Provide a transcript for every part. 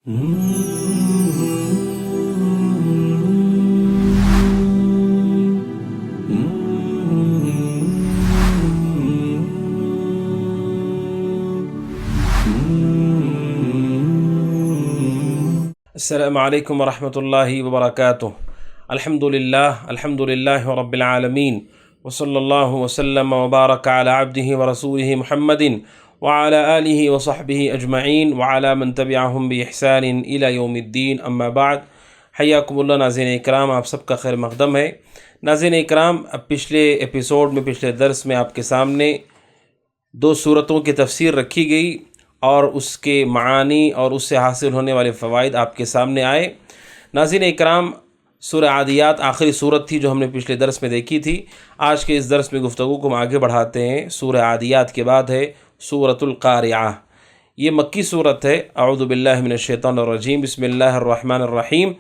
السلام علیکم ورحمۃ اللہ وبرکاتہ۔ الحمدللہ رب العالمین، وصلی اللہ وسلم وبارک علی عبدہ ورسولہ محمد وعلی آلہ وصحبہ اجمعین وعلی من تبعہم بإحسان الی یوم الدین، اما بعد۔ حیاکم اللہ ناظرین اکرام، آپ سب کا خیر مقدم ہے۔ ناظرین اکرام، اب پچھلے ایپیسوڈ میں، پچھلے درس میں آپ کے سامنے دو صورتوں کی تفسیر رکھی گئی اور اس کے معانی اور اس سے حاصل ہونے والے فوائد آپ کے سامنے آئے۔ ناظرین اکرام، سورہ عادیات آخری صورت تھی جو ہم نے پچھلے درس میں دیکھی تھی۔ آج کے اس درس میں گفتگو کو ہم آگے بڑھاتے ہیں۔ سورہ عادیات کے بعد ہے سورۃ القاریعہ۔ یہ مکی صورت ہے۔ اعوذ باللہ من الشیطان الرجیم، بسم اللہ الرحمن الرحیم۔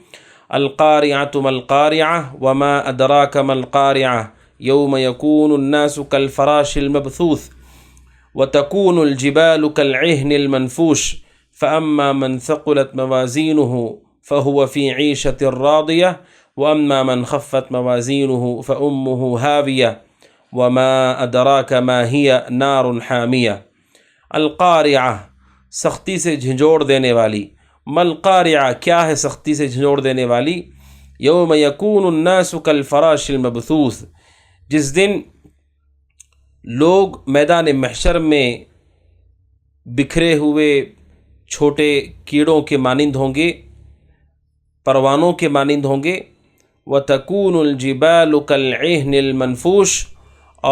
القاریعۃ ما القاریعہ وما ادراک ما القاریعہ یوم یکون الناس کالفراش المبثوث وتكون الجبال كالعهن المنفوش فأما من ثقلت موازينه فهو في عيشة راضية وأما من خفت موازينه فأمه هاوية وما أدراك ما هي نار حامية۔ القارعہ، سختی سے جھنجھوڑ دینے والی۔ ما القارعہ، کیا ہے سختی سے جھنجھوڑ دینے والی؟ یوم یکون الناس کالفراش المبثوث، جس دن لوگ میدان محشر میں بکھرے ہوئے چھوٹے کیڑوں کے مانند ہوں گے، پروانوں کے مانند ہوں گے۔ وَتَكُونُ الْجِبَالُ كَالْعِهْنِ الْمَنْفُوشِ،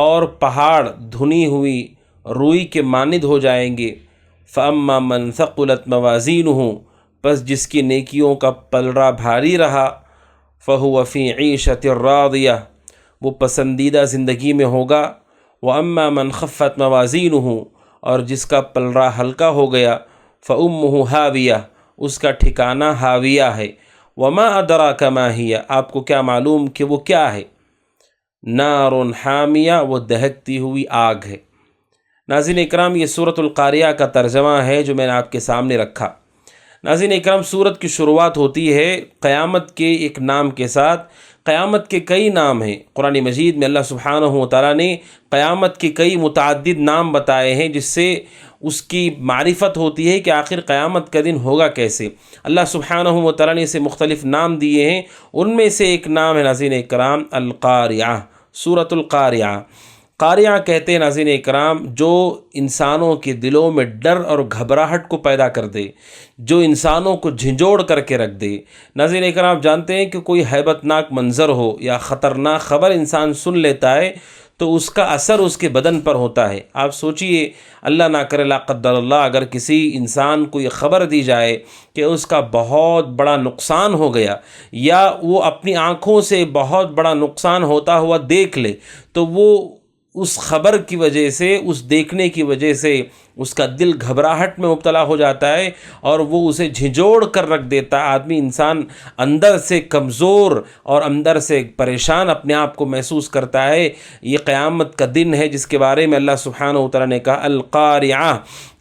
اور پہاڑ دھنی ہوئی روئی کے مانند ہو جائیں گے۔ فَأَمَّا مَنْ ثَقُلَتْ مَوَازِينُهُ، پس جس کی نیکیوں کا پلڑا بھاری رہا، فَهُوَ فِي عِيشَةٍ رَاضِيَةٍ، وہ پسندیدہ زندگی میں ہوگا۔ وَأَمَّا مَنْ خَفَّتْ مَوَازِينُهُ، اور جس کا پلڑا ہلکا ہو گیا، فَأُمُّهُ هَاوِيَةٌ، اس کا ٹھکانہ ہاویہ ہے۔ وَمَا أَدْرَاكَ مَا هِيَ، آپ کو کیا معلوم کہ وہ کیا ہے؟ نَارٌ حَامِيَةٌ، وہ دہکتی ہوئی آگ ہے۔ ناظرین اکرام، یہ سورۃ القاریعہ کا ترجمہ ہے جو میں نے آپ کے سامنے رکھا۔ ناظرین اکرام، سورت کی شروعات ہوتی ہے قیامت کے ایک نام کے ساتھ۔ قیامت کے کئی نام ہیں قرآن مجید میں۔ اللہ سبحانہ و تعالیٰ نے قیامت کے کئی متعدد نام بتائے ہیں جس سے اس کی معرفت ہوتی ہے کہ آخر قیامت کا دن ہوگا کیسے۔ اللہ سبحانہ و تعالیٰ نے اسے مختلف نام دیے ہیں، ان میں سے ایک نام ہے ناظرین اکرام القاریعہ، سورۃ القاریعہ۔ قاریعہ کہتے ہیں ناظرین اکرام جو انسانوں کے دلوں میں ڈر اور گھبراہٹ کو پیدا کر دے، جو انسانوں کو جھنجھوڑ کر کے رکھ دے۔ ناظرین اکرام، جانتے ہیں کہ کوئی ہیبت ناک منظر ہو یا خطرناک خبر انسان سن لیتا ہے تو اس کا اثر اس کے بدن پر ہوتا ہے۔ آپ سوچئے، اللہ نہ کرے لا قدر اللہ، اگر کسی انسان کو یہ خبر دی جائے کہ اس کا بہت بڑا نقصان ہو گیا یا وہ اپنی آنکھوں سے بہت بڑا نقصان ہوتا ہوا دیکھ لے، تو وہ اس خبر کی وجہ سے، اس دیکھنے کی وجہ سے اس کا دل گھبراہٹ میں مبتلا ہو جاتا ہے اور وہ اسے جھنجھوڑ کر رکھ دیتا ہے۔ آدمی انسان اندر سے کمزور اور اندر سے پریشان اپنے آپ کو محسوس کرتا ہے۔ یہ قیامت کا دن ہے جس کے بارے میں اللہ سبحانہ و تعالیٰ نے کہا القاریعہ،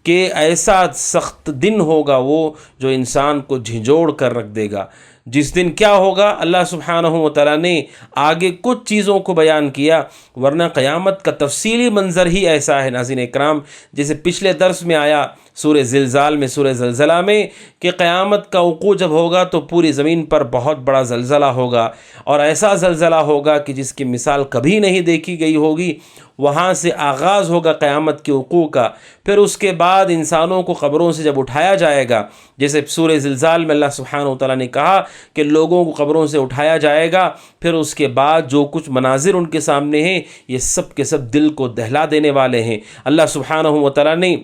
کہ ایسا سخت دن ہوگا وہ جو انسان کو جھنجھوڑ کر رکھ دے گا۔ جس دن کیا ہوگا اللہ سبحانہ و تعالیٰ نے آگے کچھ چیزوں کو بیان کیا، ورنہ قیامت کا تفصیلی منظر ہی ایسا ہے ناظرین اکرام، جیسے پچھلے درس میں آیا سورہ زلزال میں، سورہ زلزلہ میں، کہ قیامت کا وقوع جب ہوگا تو پوری زمین پر بہت بڑا زلزلہ ہوگا، اور ایسا زلزلہ ہوگا کہ جس کی مثال کبھی نہیں دیکھی گئی ہوگی۔ وہاں سے آغاز ہوگا قیامت کے وقوع کا، پھر اس کے بعد انسانوں کو قبروں سے جب اٹھایا جائے گا، جیسے سورہ زلزال میں اللہ سبحانہ و تعالیٰ نے کہا کہ لوگوں کو قبروں سے اٹھایا جائے گا، پھر اس کے بعد جو کچھ مناظر ان کے سامنے ہیں یہ سب کے سب دل کو دہلا دینے والے ہیں۔ اللہ سبحانہ و تعالیٰ نے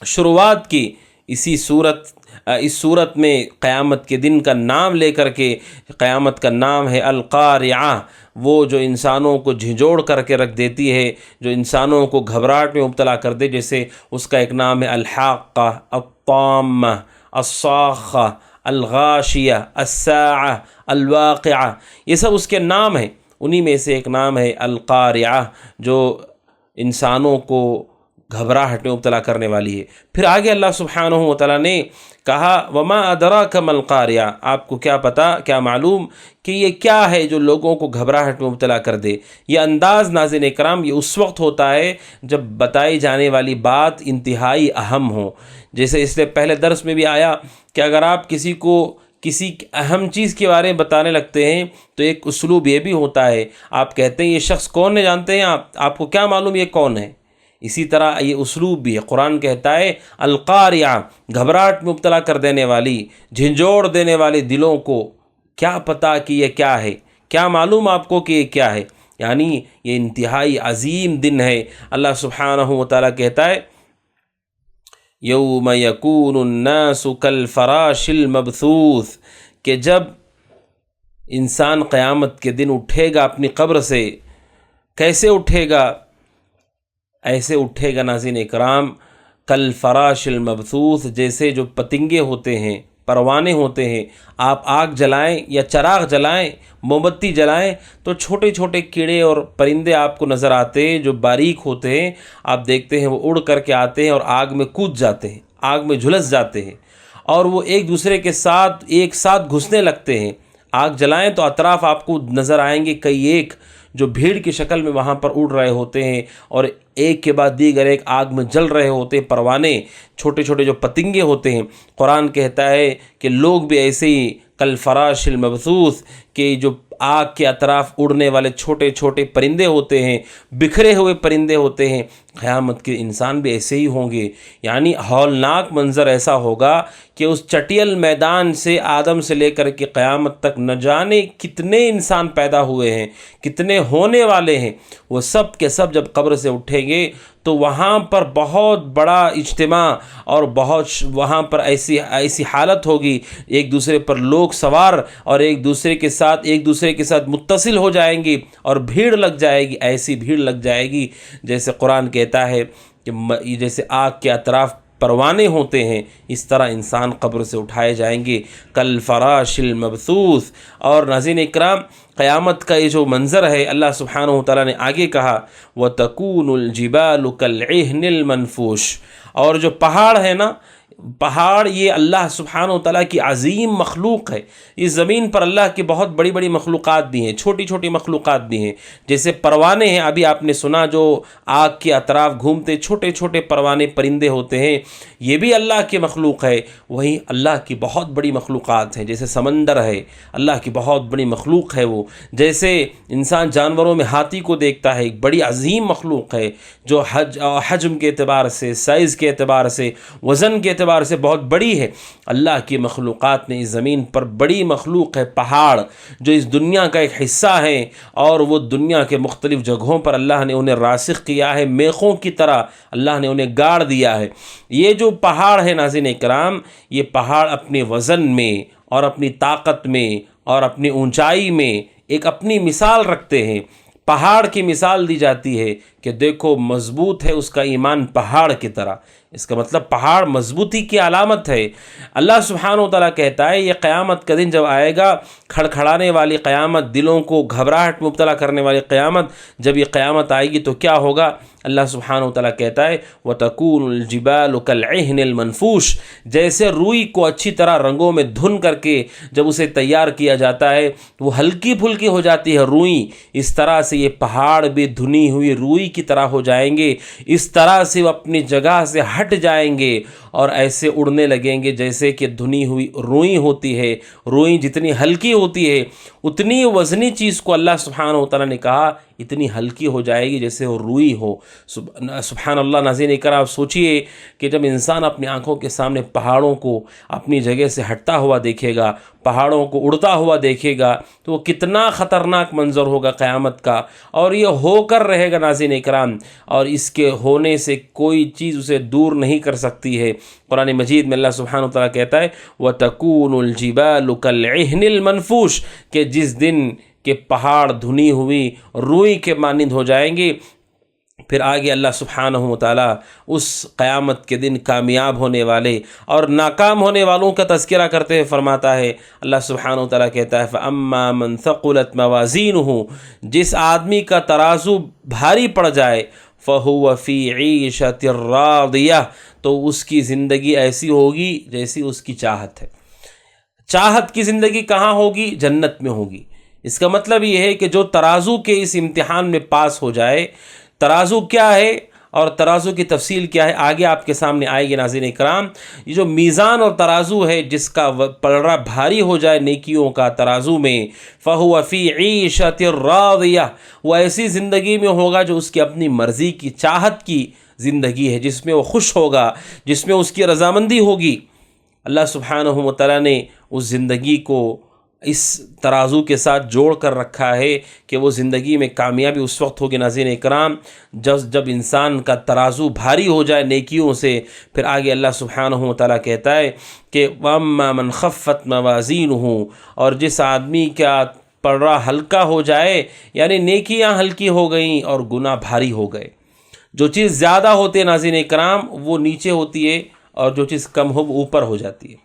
شروعات کی اس صورت میں قیامت کے دن کا نام لے کر کے۔ قیامت کا نام ہے القاریعہ، وہ جو انسانوں کو جھنجھوڑ کر کے رکھ دیتی ہے، جو انسانوں کو گھبراہٹ میں مبتلا کر دے، جیسے اس کا ایک نام ہے الحاقہ، الطامہ، الصاخہ، الغاشیہ، الساعہ، الواقعہ، یہ سب اس کے نام ہیں۔ انہی میں سے ایک نام ہے القاریعہ جو انسانوں کو گھبراہٹ میں مبتلا کرنے والی ہے۔ پھر آگے اللہ سبحانہ و تعالیٰ نے کہا وما ادراک مل قاریہ، آپ کو کیا پتہ، کیا معلوم کہ یہ کیا ہے جو لوگوں کو گھبراہٹ میں مبتلا کر دے۔ یہ انداز ناظرین اکرام یہ اس وقت ہوتا ہے جب بتائی جانے والی بات انتہائی اہم ہو۔ جیسے اس سے پہلے درس میں بھی آیا کہ اگر آپ کسی کو کسی اہم چیز کے بارے میں بتانے لگتے ہیں تو ایک اسلوب یہ بھی ہوتا ہے، آپ کہتے ہیں یہ شخص کون ہے جانتے ہیں آپ کو کیا معلوم یہ کون ہے؟ اسی طرح یہ اسلوب بھی ہے۔ قرآن کہتا ہے القاریہ، گھبراہٹ میں مبتلا کر دینے والی، جھنجھوڑ دینے والے دلوں کو کیا پتہ کہ یہ کیا ہے، کیا معلوم آپ کو کہ یہ کیا ہے، یعنی یہ انتہائی عظیم دن ہے۔ اللہ سبحانہ و تعالیٰ کہتا ہے یوم یکون الناس کالفراش المبثوث، کہ جب انسان قیامت کے دن اٹھے گا اپنی قبر سے، کیسے اٹھے گا؟ ایسے اٹھے گا ناظرین اکرام کالفراش المبثوث، جیسے جو پتنگے ہوتے ہیں، پروانے ہوتے ہیں۔ آپ آگ جلائیں یا چراغ جلائیں، موم بتی جلائیں تو چھوٹے چھوٹے کیڑے اور پرندے آپ کو نظر آتے ہیں جو باریک ہوتے ہیں، آپ دیکھتے ہیں وہ اڑ کر کے آتے ہیں اور آگ میں کود جاتے ہیں، آگ میں جھلس جاتے ہیں، اور وہ ایک دوسرے کے ساتھ ایک ساتھ گھسنے لگتے ہیں۔ آگ جلائیں تو اطراف آپ کو نظر آئیں گے کئی ایک جو بھیڑ کی شکل میں وہاں پر اڑ رہے ہوتے ہیں، اور ایک کے بعد دیگر ایک آگ میں جل رہے ہوتے ہیں، پروانے چھوٹے چھوٹے جو پتنگے ہوتے ہیں۔ قرآن کہتا ہے کہ لوگ بھی ایسے ہی کالفراش المبثوث، کہ جو آگ کے اطراف اڑنے والے چھوٹے چھوٹے پرندے ہوتے ہیں، بکھرے ہوئے پرندے ہوتے ہیں، قیامت کے انسان بھی ایسے ہی ہوں گے۔ یعنی ہولناک منظر ایسا ہوگا کہ اس چٹیل میدان سے آدم سے لے کر کے قیامت تک نہ جانے کتنے انسان پیدا ہوئے ہیں، کتنے ہونے والے ہیں، وہ سب کے سب جب قبر سے اٹھیں گے تو وہاں پر بہت بڑا اجتماع، اور وہاں پر ایسی حالت ہوگی، ایک دوسرے پر لوگ سوار اور ایک دوسرے کے ساتھ متصل ہو جائیں گی، اور بھیڑ لگ جائے گی، ایسی بھیڑ لگ جائے گی جیسے قرآن کہتا ہے کہ جیسے آگ کے اطراف پروانے ہوتے ہیں، اس طرح انسان قبر سے اٹھائے جائیں گے کالفراش المبثوث۔ اور ناظرین اکرام قیامت کا یہ جو منظر ہے، اللہ سبحانہ و تعالیٰ نے آگے کہا وَتَكُونُ الْجِبَالُ كَالْعِهْنِ الْمَنْفُوشِ، اور جو پہاڑ ہے نا، پہاڑ یہ اللہ سبحانہ و تعالیٰ کی عظیم مخلوق ہے۔ اس زمین پر اللہ کی بہت بڑی بڑی مخلوقات بھی ہیں، چھوٹی چھوٹی مخلوقات بھی ہیں، جیسے پروانے ہیں، ابھی آپ نے سنا جو آگ کے اطراف گھومتے چھوٹے چھوٹے پروانے پرندے ہوتے ہیں، یہ بھی اللہ کی مخلوق ہے۔ وہیں اللہ کی بہت بڑی مخلوقات ہیں، جیسے سمندر ہے، اللہ کی بہت بڑی مخلوق ہے وہ۔ جیسے انسان جانوروں میں ہاتھی کو دیکھتا ہے، ایک بڑی عظیم مخلوق ہے جو حجم کے اعتبار سے، سائز کے اعتبار سے، وزن کے اعتبار سے بہت بڑی ہے۔ اللہ کی مخلوقات میں اس زمین پر بڑی مخلوق ہے پہاڑ، جو اس دنیا کا ایک حصہ ہے، اور وہ دنیا کے مختلف جگہوں پر اللہ نے انہیں راسخ کیا ہے، میخوں کی طرح اللہ نے انہیں گاڑ دیا ہے۔ یہ جو پہاڑ ہے ناظرین اکرام، یہ پہاڑ اپنے وزن میں اور اپنی طاقت میں اور اپنی اونچائی میں ایک اپنی مثال رکھتے ہیں۔ پہاڑ کی مثال دی جاتی ہے کہ دیکھو مضبوط ہے اس کا ایمان پہاڑ کی طرح، اس کا مطلب پہاڑ مضبوطی کی علامت ہے۔ اللہ سبحانہ و تعالیٰ کہتا ہے یہ قیامت کا دن جب آئے گا، کھڑکھڑانے والی قیامت، دلوں کو گھبراہٹ میں مبتلا کرنے والی قیامت، جب یہ قیامت آئے گی تو کیا ہوگا؟ اللہ سبحانہ و تعالیٰ کہتا ہے وَتَكُونُ الْجِبَالُ كَالْعِهْنِ الْمَنْفُوشِ، جیسے روئی کو اچھی طرح رنگوں میں دھن کر کے جب اسے تیار کیا جاتا ہے وہ ہلکی پھلکی ہو جاتی ہے روئی، اس طرح سے یہ پہاڑ بھی دھنی ہوئی روئی کی طرح ہو جائیں گے، اس طرح سے وہ اپنی جگہ سے ہٹ جائیں گے اور ایسے اڑنے لگیں گے جیسے کہ دھنی ہوئی روئی ہوتی ہے۔ روئی جتنی ہلکی ہوتی ہے اتنی وزنی چیز کو اللہ سبحانہ و تعالیٰ نے کہا اتنی ہلکی ہو جائے گی جیسے وہ روئی ہو۔ سبحان اللہ ناظرین اکرام، آپ سوچئے کہ جب انسان اپنی آنکھوں کے سامنے پہاڑوں کو اپنی جگہ سے ہٹتا ہوا دیکھے گا، پہاڑوں کو اڑتا ہوا دیکھے گا، تو وہ کتنا خطرناک منظر ہوگا قیامت کا، اور یہ ہو کر رہے گا ناظرین اکرام، اور اس کے ہونے سے کوئی چیز اسے دور نہیں کر سکتی ہے۔ قرآن مجید میں اللہ سبحانہ و تعالیٰ کہتا ہے وَتَكُونُ الْجِبَالُ كَالْعِهْنِ الْمَنْفُوشِ، کہ جس دن کہ پہاڑ دھنی ہوئی روئی کے مانند ہو جائیں گے۔ پھر آگے اللہ سبحانہ و تعالیٰ اس قیامت کے دن کامیاب ہونے والے اور ناکام ہونے والوں کا تذکرہ کرتے ہوئے فرماتا ہے، اللہ سبحانہ و تعالیٰ کہتا ہے فَأَمَّا مَنْ ثَقُلَتْ مَوَازِينُهُ، جس آدمی کا ترازو بھاری پڑ جائے، فَهُوَ فِي عِيشَةٍ رَاضِيَةٍ، تو اس کی زندگی ایسی ہوگی جیسی اس کی چاہت ہے۔ چاہت کی زندگی کہاں ہوگی؟ جنت میں ہوگی۔ اس کا مطلب یہ ہے کہ جو ترازو کے اس امتحان میں پاس ہو جائے، ترازو کیا ہے اور ترازو کی تفصیل کیا ہے آگے آپ کے سامنے آئے گی ناظرین کرام۔ یہ جو میزان اور ترازو ہے، جس کا پلڑا بھاری ہو جائے نیکیوں کا ترازو میں، فَهُوَ فِي عِيشَةٍ رَاضِيَةٍ، وہ ایسی زندگی میں ہوگا جو اس کی اپنی مرضی کی چاہت کی زندگی ہے، جس میں وہ خوش ہوگا، جس میں اس کی رضامندی ہوگی۔ اللہ سبحانہ و تعالیٰ نے اس زندگی کو اس ترازو کے ساتھ جوڑ کر رکھا ہے کہ وہ زندگی میں کامیابی اس وقت ہوگی ناظرین اکرام جب انسان کا ترازو بھاری ہو جائے نیکیوں سے۔ پھر آگے اللہ سبحانہ و تعالیٰ کہتا ہے کہ وَأَمَّا مَنْ خَفَّتْ مَوَازِينُهُ، اور جس آدمی کا پلڑا ہلکا ہو جائے، یعنی نیکیاں ہلکی ہو گئیں اور گناہ بھاری ہو گئے۔ جو چیز زیادہ ہوتی ہے ناظرین اکرام وہ نیچے ہوتی ہے، اور جو چیز کم ہو وہ اوپر ہو جاتی ہے۔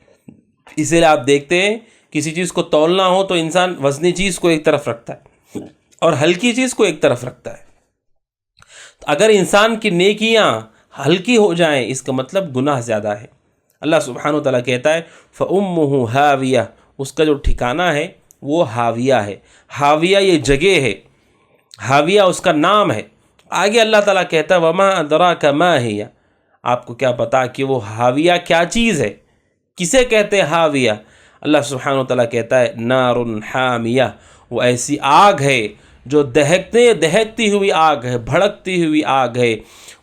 اسی لیے آپ دیکھتے ہیں کسی چیز کو تولنا ہو تو انسان وزنی چیز کو ایک طرف رکھتا ہے اور ہلکی چیز کو ایک طرف رکھتا ہے۔ اگر انسان کی نیکیاں ہلکی ہو جائیں اس کا مطلب گناہ زیادہ ہے۔ اللہ سبحانہ وتعالیٰ کہتا ہے فَأُمُّهُ هَاوِيَةٌ، اس کا جو ٹھکانہ ہے وہ ہاویہ ہے۔ ہاویہ یہ جگہ ہے، ہاویہ اس کا نام ہے۔ آگے اللہ تعالیٰ کہتا ہے وَمَا أَدْرَاكَ مَا هِيَ، آپ کو کیا پتا کہ وہ ہاویہ کیا چیز ہے، کسے کہتے ہیں ہاویہ؟ اللہ سبحانہ وتعالیٰ کہتا ہے نار حامیہ، وہ ایسی آگ ہے جو دہکتی ہوئی آگ ہے، بھڑکتی ہوئی آگ ہے۔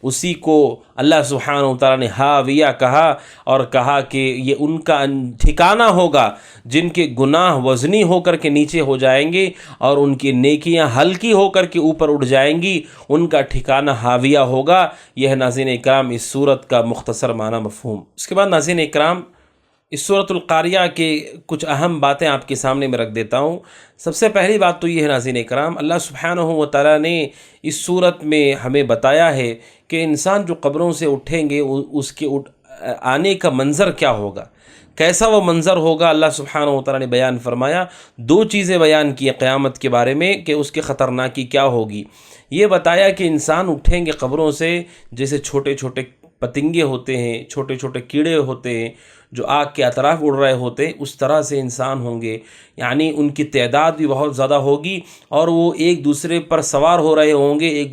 اسی کو اللہ سبحانہ وتعالیٰ نے ہاویہ کہا، اور کہا کہ یہ ان کا ٹھکانہ ہوگا جن کے گناہ وزنی ہو کر کے نیچے ہو جائیں گے اور ان کی نیکیاں ہلکی ہو کر کے اوپر اٹھ جائیں گی، ان کا ٹھکانہ ہاویہ ہوگا۔ یہ ہے ناظرین اکرام اس صورت کا مختصر معنی مفہوم۔ اس کے بعد ناظرین اکرام اس سورۃ القاریہ کے کچھ اہم باتیں آپ کے سامنے میں رکھ دیتا ہوں۔ سب سے پہلی بات تو یہ ہے ناظرین اکرام، اللہ سبحانہ و تعالیٰ نے اس صورت میں ہمیں بتایا ہے کہ انسان جو قبروں سے اٹھیں گے اس کے آنے کا منظر کیا ہوگا، کیسا وہ منظر ہوگا۔ اللہ سبحانہ و تعالیٰ نے بیان فرمایا، دو چیزیں بیان کی قیامت کے بارے میں کہ اس کے خطرناکی کیا ہوگی۔ یہ بتایا کہ انسان اٹھیں گے قبروں سے جیسے چھوٹے چھوٹے پتنگے ہوتے ہیں، چھوٹے چھوٹے کیڑے ہوتے ہیں جو آگ کے اطراف اڑ رہے ہوتے ہیں، اس طرح سے انسان ہوں گے، یعنی ان کی تعداد بھی بہت زیادہ ہوگی اور وہ ایک دوسرے پر سوار ہو رہے ہوں گے، ایک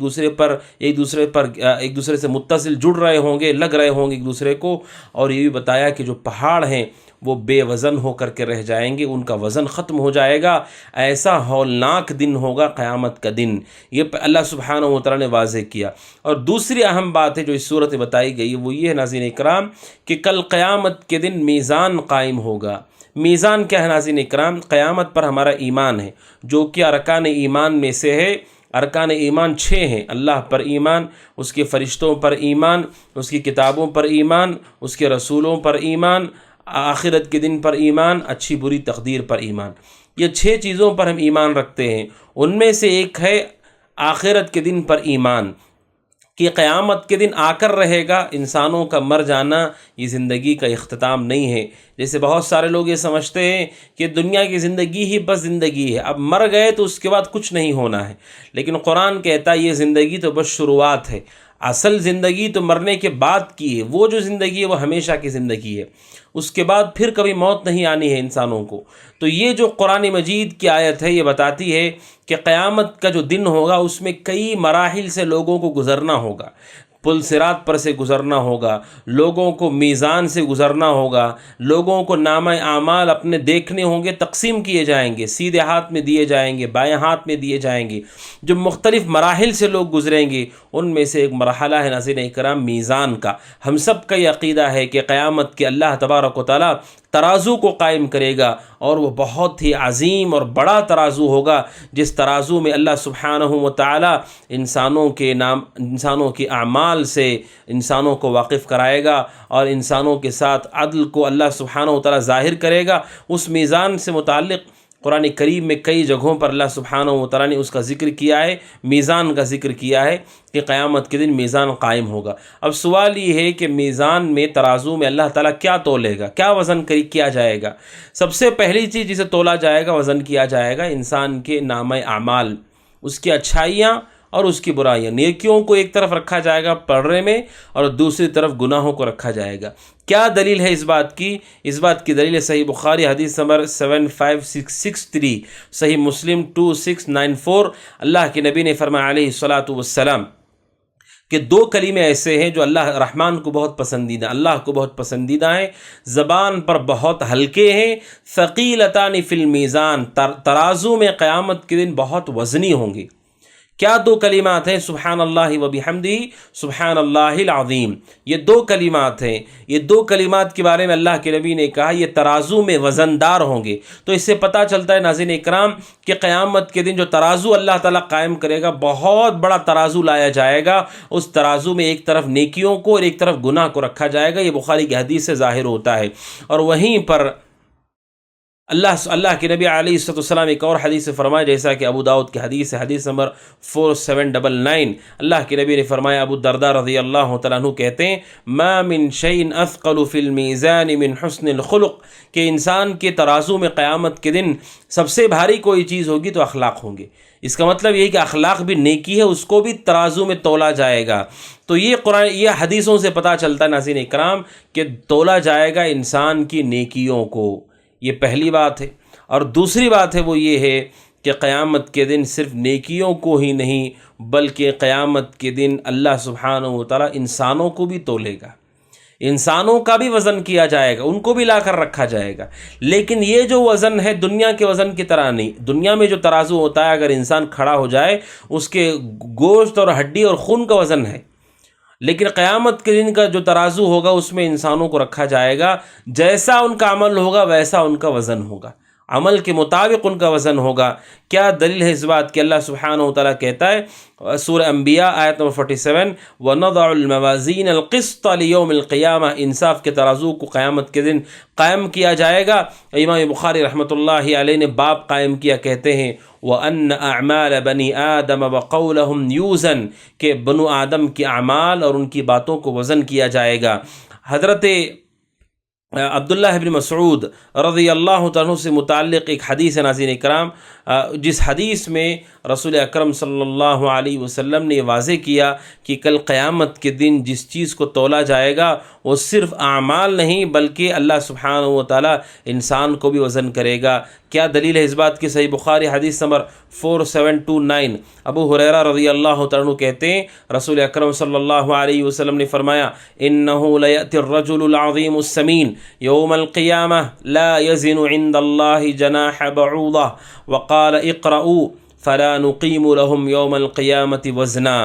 دوسرے سے متصل جڑ رہے ہوں گے، لگ رہے ہوں گے ایک دوسرے کو۔ اور یہ بھی بتایا کہ جو پہاڑ ہیں وہ بے وزن ہو کر کے رہ جائیں گے، ان کا وزن ختم ہو جائے گا۔ ایسا ہولناک دن ہوگا قیامت کا دن، یہ اللہ سبحانہ و تعالیٰ نے واضح کیا۔ اور دوسری اہم بات ہے جو اس صورت میں بتائی گئی وہ یہ ہے ناظرین اکرام کہ کل قیامت کے دن میزان قائم ہوگا۔ میزان کیا ہے ناظرین اکرام؟ قیامت پر ہمارا ایمان ہے، جو کہ ارکان ایمان میں سے ہے۔ ارکان ایمان 6 ہیں، اللہ پر ایمان، اس کے فرشتوں پر ایمان، اس کی کتابوں پر ایمان، اس کے رسولوں پر ایمان، آخرت کے دن پر ایمان، اچھی بری تقدیر پر ایمان۔ یہ 6 چیزوں پر ہم ایمان رکھتے ہیں۔ ان میں سے ایک ہے آخرت کے دن پر ایمان، کہ قیامت کے دن آ کر رہے گا۔ انسانوں کا مر جانا یہ زندگی کا اختتام نہیں ہے، جیسے بہت سارے لوگ یہ سمجھتے ہیں کہ دنیا کی زندگی ہی بس زندگی ہے، اب مر گئے تو اس کے بعد کچھ نہیں ہونا ہے۔ لیکن قرآن کہتا ہے یہ زندگی تو بس شروعات ہے، اصل زندگی تو مرنے کے بعد کی ہے۔ وہ جو زندگی ہے وہ ہمیشہ کی زندگی ہے، اس کے بعد پھر کبھی موت نہیں آنی ہے انسانوں کو۔ تو یہ جو قرآن مجید کی آیت ہے یہ بتاتی ہے کہ قیامت کا جو دن ہوگا اس میں کئی مراحل سے لوگوں کو گزرنا ہوگا۔ پل صراط پر سے گزرنا ہوگا، لوگوں کو میزان سے گزرنا ہوگا، لوگوں کو نامہ اعمال اپنے دیکھنے ہوں گے، تقسیم کیے جائیں گے، سیدھے ہاتھ میں دیے جائیں گے، بائیں ہاتھ میں دیے جائیں گے۔ جو مختلف مراحل سے لوگ گزریں گے ان میں سے ایک مرحلہ ہے ناظرین اکرام میزان کا۔ ہم سب کا یہ عقیدہ ہے کہ قیامت کے اللہ تبارک و تعالیٰ ترازو کو قائم کرے گا، اور وہ بہت ہی عظیم اور بڑا ترازو ہوگا، جس ترازو میں اللہ سبحانہ و تعالیٰ انسانوں کے اعمال سے انسانوں کو واقف کرائے گا، اور انسانوں کے ساتھ عدل کو اللہ سبحانہ و تعالیٰ ظاہر کرے گا۔ اس میزان سے متعلق قرآن کریم میں کئی جگہوں پر اللہ سبحانہ و تعالیٰ نے اس کا ذکر کیا ہے، میزان کا ذکر کیا ہے کہ قیامت کے دن میزان قائم ہوگا۔ اب سوال یہ ہے کہ میزان میں، ترازو میں اللہ تعالیٰ کیا تولے گا، کیا وزن کیا جائے گا؟ سب سے پہلی چیز جسے تولا جائے گا، وزن کیا جائے گا، انسان کے نامہ اعمال، اس کی اچھائیاں اور اس کی برائیاں۔ نیکیوں کو ایک طرف رکھا جائے گا پڑھنے میں، اور دوسری طرف گناہوں کو رکھا جائے گا۔ کیا دلیل ہے اس بات کی؟ اس بات کی دلیل ہے صحیح بخاری حدیث نمبر 75663، صحیح مسلم 2694۔ اللہ کے نبی نے فرمایا علیہ الصلاۃ والسلام کہ دو کلمے ایسے ہیں جو اللہ رحمان کو بہت پسندیدہ، اللہ کو بہت پسندیدہ ہیں، زبان پر بہت ہلکے ہیں، ثقیلتان فی المیزان، ترازو میں قیامت کے دن بہت وزنی ہوں گے۔ کیا دو کلمات ہیں؟ سبحان اللہ و بحمدہ، سبحان اللہ العظیم۔ یہ دو کلمات ہیں، یہ دو کلمات کے بارے میں اللہ کے نبی نے کہا یہ ترازو میں وزندار ہوں گے۔ تو اس سے پتہ چلتا ہے ناظرین اکرام کہ قیامت کے دن جو ترازو اللہ تعالیٰ قائم کرے گا، بہت بڑا ترازو لایا جائے گا، اس ترازو میں ایک طرف نیکیوں کو اور ایک طرف گناہ کو رکھا جائے گا۔ یہ بخاری کی حدیث سے ظاہر ہوتا ہے۔ اور وہیں پر اللہ کے نبی علیہ الصلوۃ والسلام ایک اور حدیث سے فرمایا، جیسا کہ ابو داؤد کی حدیث ہے، حدیث نمبر 4799۔ اللہ کے نبی نے فرمایا، ابو الدرداء رضی اللہ تعالیٰ عنہ کہتے ہیں، ما من شیء اثقل فی المیزان من حسن الخلق، کہ انسان کے ترازو میں قیامت کے دن سب سے بھاری کوئی چیز ہوگی تو اخلاق ہوں گے۔ اس کا مطلب یہ کہ اخلاق بھی نیکی ہے، اس کو بھی ترازو میں تولا جائے گا۔ تو یہ حدیثوں سے پتہ چلتا ہے ناظرین اکرام کہ تولا جائے گا انسان کی نیکیوں کو۔ یہ پہلی بات ہے۔ اور دوسری بات ہے وہ یہ ہے کہ قیامت کے دن صرف نیکیوں کو ہی نہیں بلکہ قیامت کے دن اللہ سبحانہ و تعالیٰ انسانوں کو بھی تولے گا، انسانوں کا بھی وزن کیا جائے گا، ان کو بھی لا کر رکھا جائے گا۔ لیکن یہ جو وزن ہے دنیا کے وزن کی طرح نہیں۔ دنیا میں جو ترازو ہوتا ہے، اگر انسان کھڑا ہو جائے اس کے گوشت اور ہڈی اور خون کا وزن ہے، لیکن قیامت کے دن کا جو ترازو ہوگا اس میں انسانوں کو رکھا جائے گا، جیسا ان کا عمل ہوگا ویسا ان کا وزن ہوگا، عمل کے مطابق ان کا وزن ہوگا۔ کیا دلیل ہے اس بات کہ اللہ سبحانہ و تعالیٰ کہتا ہے سورہ انبیاء آیت نمبر 47، وَنَضَعُ الْمَوَازِينَ الْقِسْطَ لِيَوْمِ الْقِيَامَةِ، انصاف کے ترازو کو قیامت کے دن قائم کیا جائے گا۔ امام بخاری رحمۃ اللہ علیہ نے باب قائم کیا، کہتے ہیں وَأَنَّ أَعْمَالَ بَنِي آدَمَ وَقَوْلَهُمْ يُوزَنْ، کہ بنو آدم کے اعمال اور ان کی باتوں کو وزن کیا جائے گا۔ حضرت عبداللہ ابن مسعود رضی اللہ تعالیٰ سے متعلق ایک حدیث ہے ناظرین اکرام، جس حدیث میں رسول اکرم صلی اللہ علیہ وسلم نے واضح کیا کہ کل قیامت کے دن جس چیز کو تولا جائے گا وہ صرف اعمال نہیں بلکہ اللہ سبحانہ و تعالیٰ انسان کو بھی وزن کرے گا۔ کیا دلیل ہے اس بات کی؟ صحیح بخاری حدیث نمبر 4729۔ ابو ہریرہ رضی اللہ تعالیٰ عنہ کہتے ہیں رسول اکرم صلی اللہ علیہ وسلم نے فرمایا، إِنَّهُ لَيَأْتِي الرَّجُلُ الْعَظِيمُ السَّمِينُ يَوْمَ الْقِيَامَةِ لَا يَزِنُ عِنْدَ اللَّهِ جَنَاحَ بَعُوضَةٍ وَقَالَ اقرؤوا فَلَا نُقِيمُ لَهُمْ يَوْمَ الْقِيَامَةِ وَزْنًا۔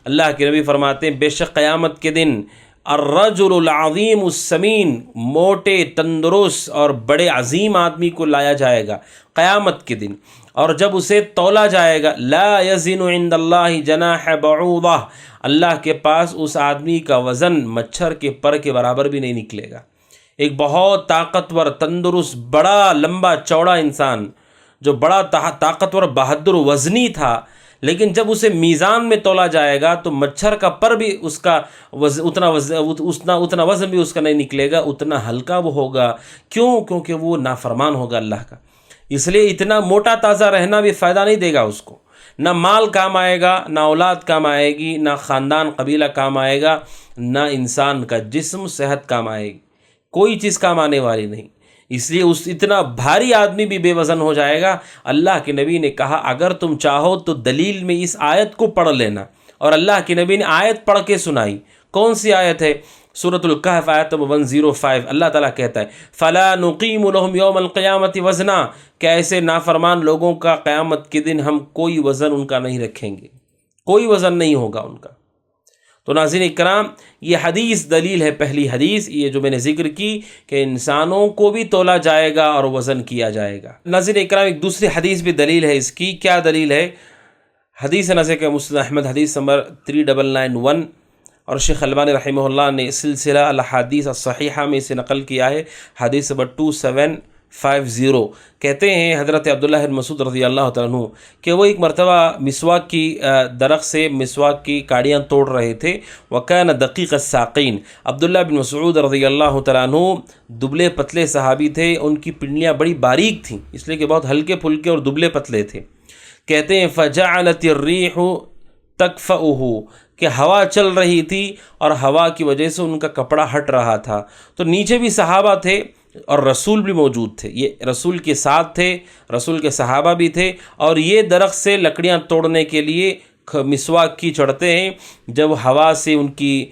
اللہ کے نبی فرماتے ہیں بے شک قیامت کے دن الرجل العظیم السمین، موٹے تندرست اور بڑے عظیم آدمی کو لایا جائے گا قیامت کے دن، اور جب اسے تولا جائے گا لا یزن عند اللہ جناح بعوضہ، اللہ کے پاس اس آدمی کا وزن مچھر کے پر کے برابر بھی نہیں نکلے گا۔ ایک بہت طاقتور، تندرست، بڑا لمبا چوڑا انسان جو بڑا طاقتور، بہادر، وزنی تھا، لیکن جب اسے میزان میں تولا جائے گا تو مچھر کا پر بھی اس کا اتنا وزن بھی اس کا نہیں نکلے گا، اتنا ہلکا وہ ہوگا۔ کیوں؟ کیونکہ وہ نافرمان ہوگا اللہ کا۔ اس لیے اتنا موٹا تازہ رہنا بھی فائدہ نہیں دے گا اس کو، نہ مال کام آئے گا، نہ اولاد کام آئے گی، نہ خاندان قبیلہ کام آئے گا، نہ انسان کا جسم صحت کام آئے گی، کوئی چیز کام آنے والی نہیں۔ اس لیے اتنا بھاری آدمی بھی بے وزن ہو جائے گا۔ اللہ کے نبی نے کہا اگر تم چاہو تو دلیل میں اس آیت کو پڑھ لینا، اور اللہ کے نبی نے آیت پڑھ کے سنائی۔ کون سی آیت ہے؟ سورۃ الکہف آیت 105۔ اللہ تعالیٰ کہتا ہے فَلَا نُقِيمُ لَهُمْ يَوْمَ الْقِيَامَةِ وَزْنًا، کہ ایسے نافرمان لوگوں کا قیامت کے دن ہم کوئی وزن ان کا نہیں رکھیں گے، کوئی وزن نہیں ہوگا ان کا۔ تو ناظرین کرام، یہ حدیث دلیل ہے، پہلی حدیث یہ جو میں نے ذکر کی کہ انسانوں کو بھی تولا جائے گا اور وزن کیا جائے گا۔ ناظرین کرام، ایک دوسری حدیث بھی دلیل ہے اس کی۔ کیا دلیل ہے؟ حدیث نظر کہ مسند احمد حدیث نمبر 3991، اور شیخ البانی رحمہ اللہ نے سلسلہ الاحادیث الصحیحہ میں اسے نقل کیا ہے، حدیث نمبر 2750۔ کہتے ہیں حضرت عبداللہ بن مسعود رضی اللہ تعالیٰ عنہ کہ وہ ایک مرتبہ مسواک کی درخت سے مسواک کی کاڑیاں توڑ رہے تھے۔ وَكَانَ دَقِيقَ السَّاقِينَ، عبداللہ بن مسعود رضی اللہ تعالیٰ عنہ دبلے پتلے صحابی تھے، ان کی پنڈلیاں بڑی باریک تھیں، اس لیے کہ بہت ہلکے پھلکے اور دبلے پتلے تھے۔ کہتے ہیں فَجَعَلَتِ الرِّيحُ تکفؤہ، کہ ہوا چل رہی تھی اور ہوا کی وجہ سے ان کا کپڑا ہٹ رہا تھا، تو نیچے بھی صحابہ تھے اور رسول بھی موجود تھے، یہ رسول کے ساتھ تھے، رسول کے صحابہ بھی تھے، اور یہ درخت سے لکڑیاں توڑنے کے لیے مسواک کی چڑھتے ہیں، جب ہوا سے ان کی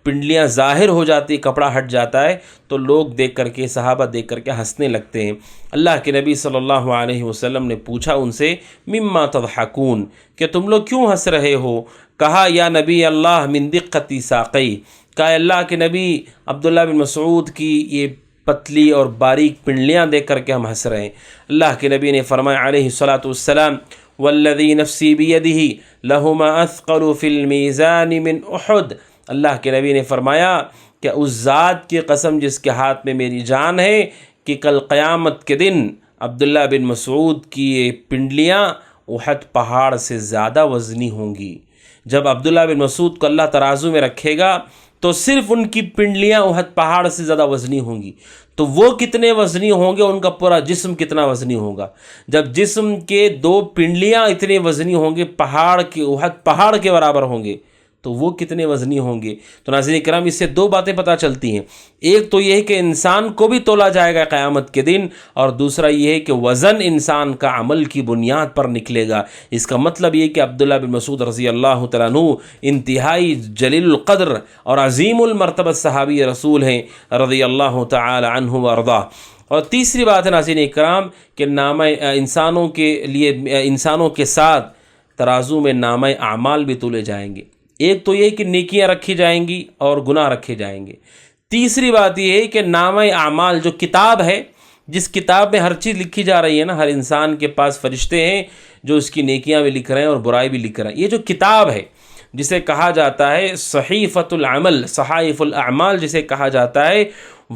پنڈلیاں ظاہر ہو جاتی، کپڑا ہٹ جاتا ہے، تو لوگ دیکھ کر کے، صحابہ دیکھ کر کے ہنسنے لگتے ہیں۔ اللہ کے نبی صلی اللہ علیہ وسلم نے پوچھا ان سے مما تضحکون، کہ تم لوگ کیوں ہنس رہے ہو؟ کہا یا نبی اللہ من دقت ساقی، کہا اللہ کے نبی عبداللہ بن مسعود کی یہ پتلی اور باریک پنڈلیاں دیکھ کر کے ہم ہنس رہے ہیں۔ اللہ کے نبی نے فرمایا علیہ الصلاۃ والسلام والذی نفسی بیدہ لہما اثقل فی المیزان من احد، اللہ کے نبی نے فرمایا کہ اس ذات کی قسم جس کے ہاتھ میں میری جان ہے کہ کل قیامت کے دن عبداللہ بن مسعود کی یہ پنڈلیاں احد پہاڑ سے زیادہ وزنی ہوں گی۔ جب عبداللہ بن مسعود کو اللہ ترازو میں رکھے گا تو صرف ان کی پنڈلیاں احد پہاڑ سے زیادہ وزنی ہوں گی، تو وہ کتنے وزنی ہوں گے، ان کا پورا جسم کتنا وزنی ہوگا۔ جب جسم کے 2 پنڈلیاں اتنے وزنی ہوں گے، پہاڑ کے، احد پہاڑ کے برابر ہوں گے، تو وہ کتنے وزنی ہوں گے۔ تو ناظرین کرام، اس سے 2 باتیں پتہ چلتی ہیں، ایک تو یہ ہے کہ انسان کو بھی تولا جائے گا قیامت کے دن، اور دوسرا یہ ہے کہ وزن انسان کا عمل کی بنیاد پر نکلے گا۔ اس کا مطلب یہ کہ عبداللہ بن مسعود رضی اللہ تعالیٰ عنہ انتہائی جلیل القدر اور عظیم المرتبہ صحابی رسول ہیں رضی اللہ تعالی عنہ وارضاہ۔ اور تیسری بات ہے ناظرین کرام کہ نامہ انسانوں کے لیے، انسانوں کے ساتھ ترازو میں نامہ اعمال بھی تولے جائیں گے۔ ایک تو یہ کہ نیکیاں رکھی جائیں گی اور گناہ رکھے جائیں گے۔ تیسری بات یہ ہے کہ نامہ اعمال جو کتاب ہے، جس کتاب میں ہر چیز لکھی جا رہی ہے نا، ہر انسان کے پاس فرشتے ہیں جو اس کی نیکیاں بھی لکھ رہے ہیں اور برائی بھی لکھ رہے ہیں۔ یہ جو کتاب ہے جسے کہا جاتا ہے صحیفۃ العمل، صحائف الاعمال جسے کہا جاتا ہے،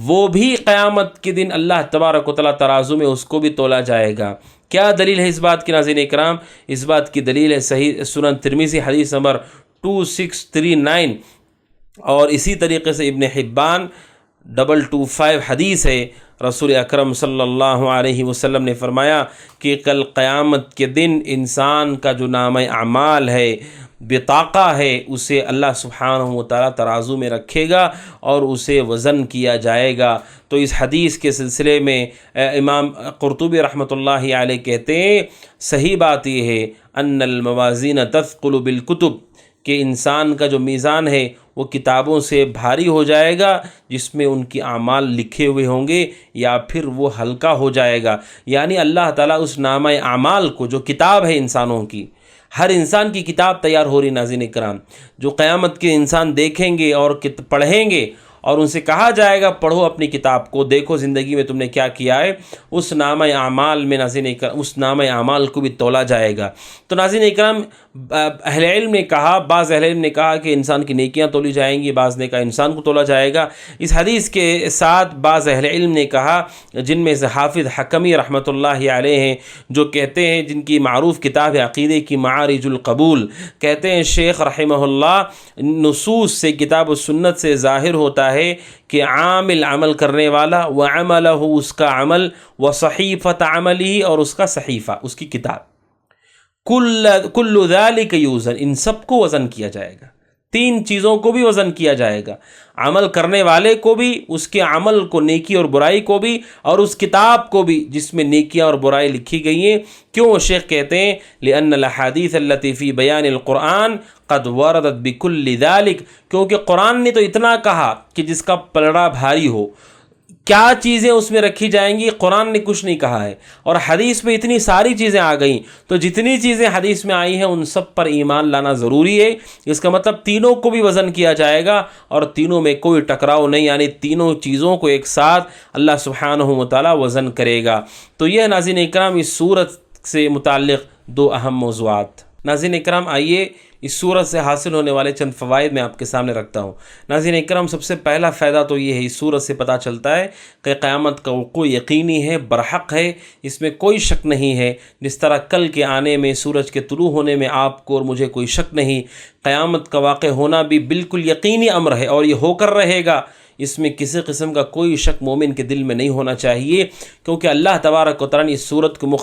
وہ بھی قیامت کے دن اللہ تبارک و تعالیٰ ترازو میں اس کو بھی تولا جائے گا۔ کیا دلیل ہے اس بات کی ناظرین اکرام؟ اس بات کی دلیل ہے صحیح سنن ترمذی حدیث نمبر 2639، اور اسی طریقے سے ابن حبان 225 حدیث ہے، رسول اکرم صلی اللہ علیہ وسلم نے فرمایا کہ کل قیامت کے دن انسان کا جو نامہ اعمال ہے، بطاقہ ہے، اسے اللہ سبحانہ و تعالیٰ ترازو میں رکھے گا اور اسے وزن کیا جائے گا۔ تو اس حدیث کے سلسلے میں امام قرطبی رحمۃ اللہ علیہ کہتے ہیں صحیح بات یہ ہے ان الموازین تثقل بالکتب، کہ انسان کا جو میزان ہے وہ کتابوں سے بھاری ہو جائے گا جس میں ان کی اعمال لکھے ہوئے ہوں گے، یا پھر وہ ہلکا ہو جائے گا۔ یعنی اللہ تعالیٰ اس نامہ اعمال کو، جو کتاب ہے انسانوں کی، ہر انسان کی کتاب تیار ہو رہی ناظرین کرام، جو قیامت کے انسان دیکھیں گے اور پڑھیں گے، اور ان سے کہا جائے گا پڑھو اپنی کتاب کو، دیکھو زندگی میں تم نے کیا کیا ہے، اس نامہ اعمال میں ناظرین کرام، اس نامہ اعمال کو بھی تولا جائے گا۔ تو ناظرین اکرام، اہل علم نے کہا، بعض اہل علم نے کہا کہ انسان کی نیکیاں تولی جائیں گی، بعض نے کہا انسان کو تولا جائے گا۔ اس حدیث کے ساتھ بعض اہل علم نے کہا، جن میں سے حافظ حکمی رحمۃ اللہ علیہ ہیں، جو کہتے ہیں، جن کی معروف کتاب ہے عقیدے کی معارج القبول، کہتے ہیں شیخ رحمہ اللہ، نصوص سے، کتاب و سنت سے ظاہر ہوتا ہے کہ عامل عمل کرنے والا، وعملہ اس کا عمل، وصحیفۃ عملہ اور اس کا صحیفہ، اس کی کتاب، کل ذالک یوزن، ان سب کو وزن کیا جائے گا، 3 چیزوں کو بھی وزن کیا جائے گا، عمل کرنے والے کو بھی، اس کے عمل کو، نیکی اور برائی کو بھی، اور اس کتاب کو بھی جس میں نیکیاں اور برائی لکھی گئی ہیں۔ کیوں؟ شیخ کہتے ہیں لأن الاحادیث التي فی بیان القرآن قد وردت بکل ذالک، کیونکہ قرآن نے تو اتنا کہا کہ جس کا پلڑا بھاری ہو، کیا چیزیں اس میں رکھی جائیں گی، قرآن نے کچھ نہیں کہا ہے، اور حدیث میں اتنی ساری چیزیں آ گئیں، تو جتنی چیزیں حدیث میں آئی ہیں ان سب پر ایمان لانا ضروری ہے۔ اس کا مطلب تینوں کو بھی وزن کیا جائے گا اور تینوں میں کوئی ٹکراؤ نہیں، یعنی تینوں چیزوں کو ایک ساتھ اللہ سبحانہ و تعالیٰ وزن کرے گا۔ تو یہ ناظرین اکرام اس سورت سے متعلق 2 اہم موضوعات۔ ناظرین اکرام، آئیے اس سورت سے حاصل ہونے والے چند فوائد میں آپ کے سامنے رکھتا ہوں۔ ناظرین اکرام، سب سے پہلا فائدہ تو یہ ہے، اس سورت سے پتہ چلتا ہے کہ قیامت کا وقوع یقینی ہے، برحق ہے، اس میں کوئی شک نہیں ہے۔ جس طرح کل کے آنے میں، سورج کے طلوع ہونے میں آپ کو اور مجھے کوئی شک نہیں، قیامت کا واقع ہونا بھی بالکل یقینی امر ہے اور یہ ہو کر رہے گا، اس میں کسی قسم کا کوئی شک مومن کے دل میں نہیں ہونا چاہیے، کیونکہ اللہ تبارک و تعالیٰ نے اس صورت کو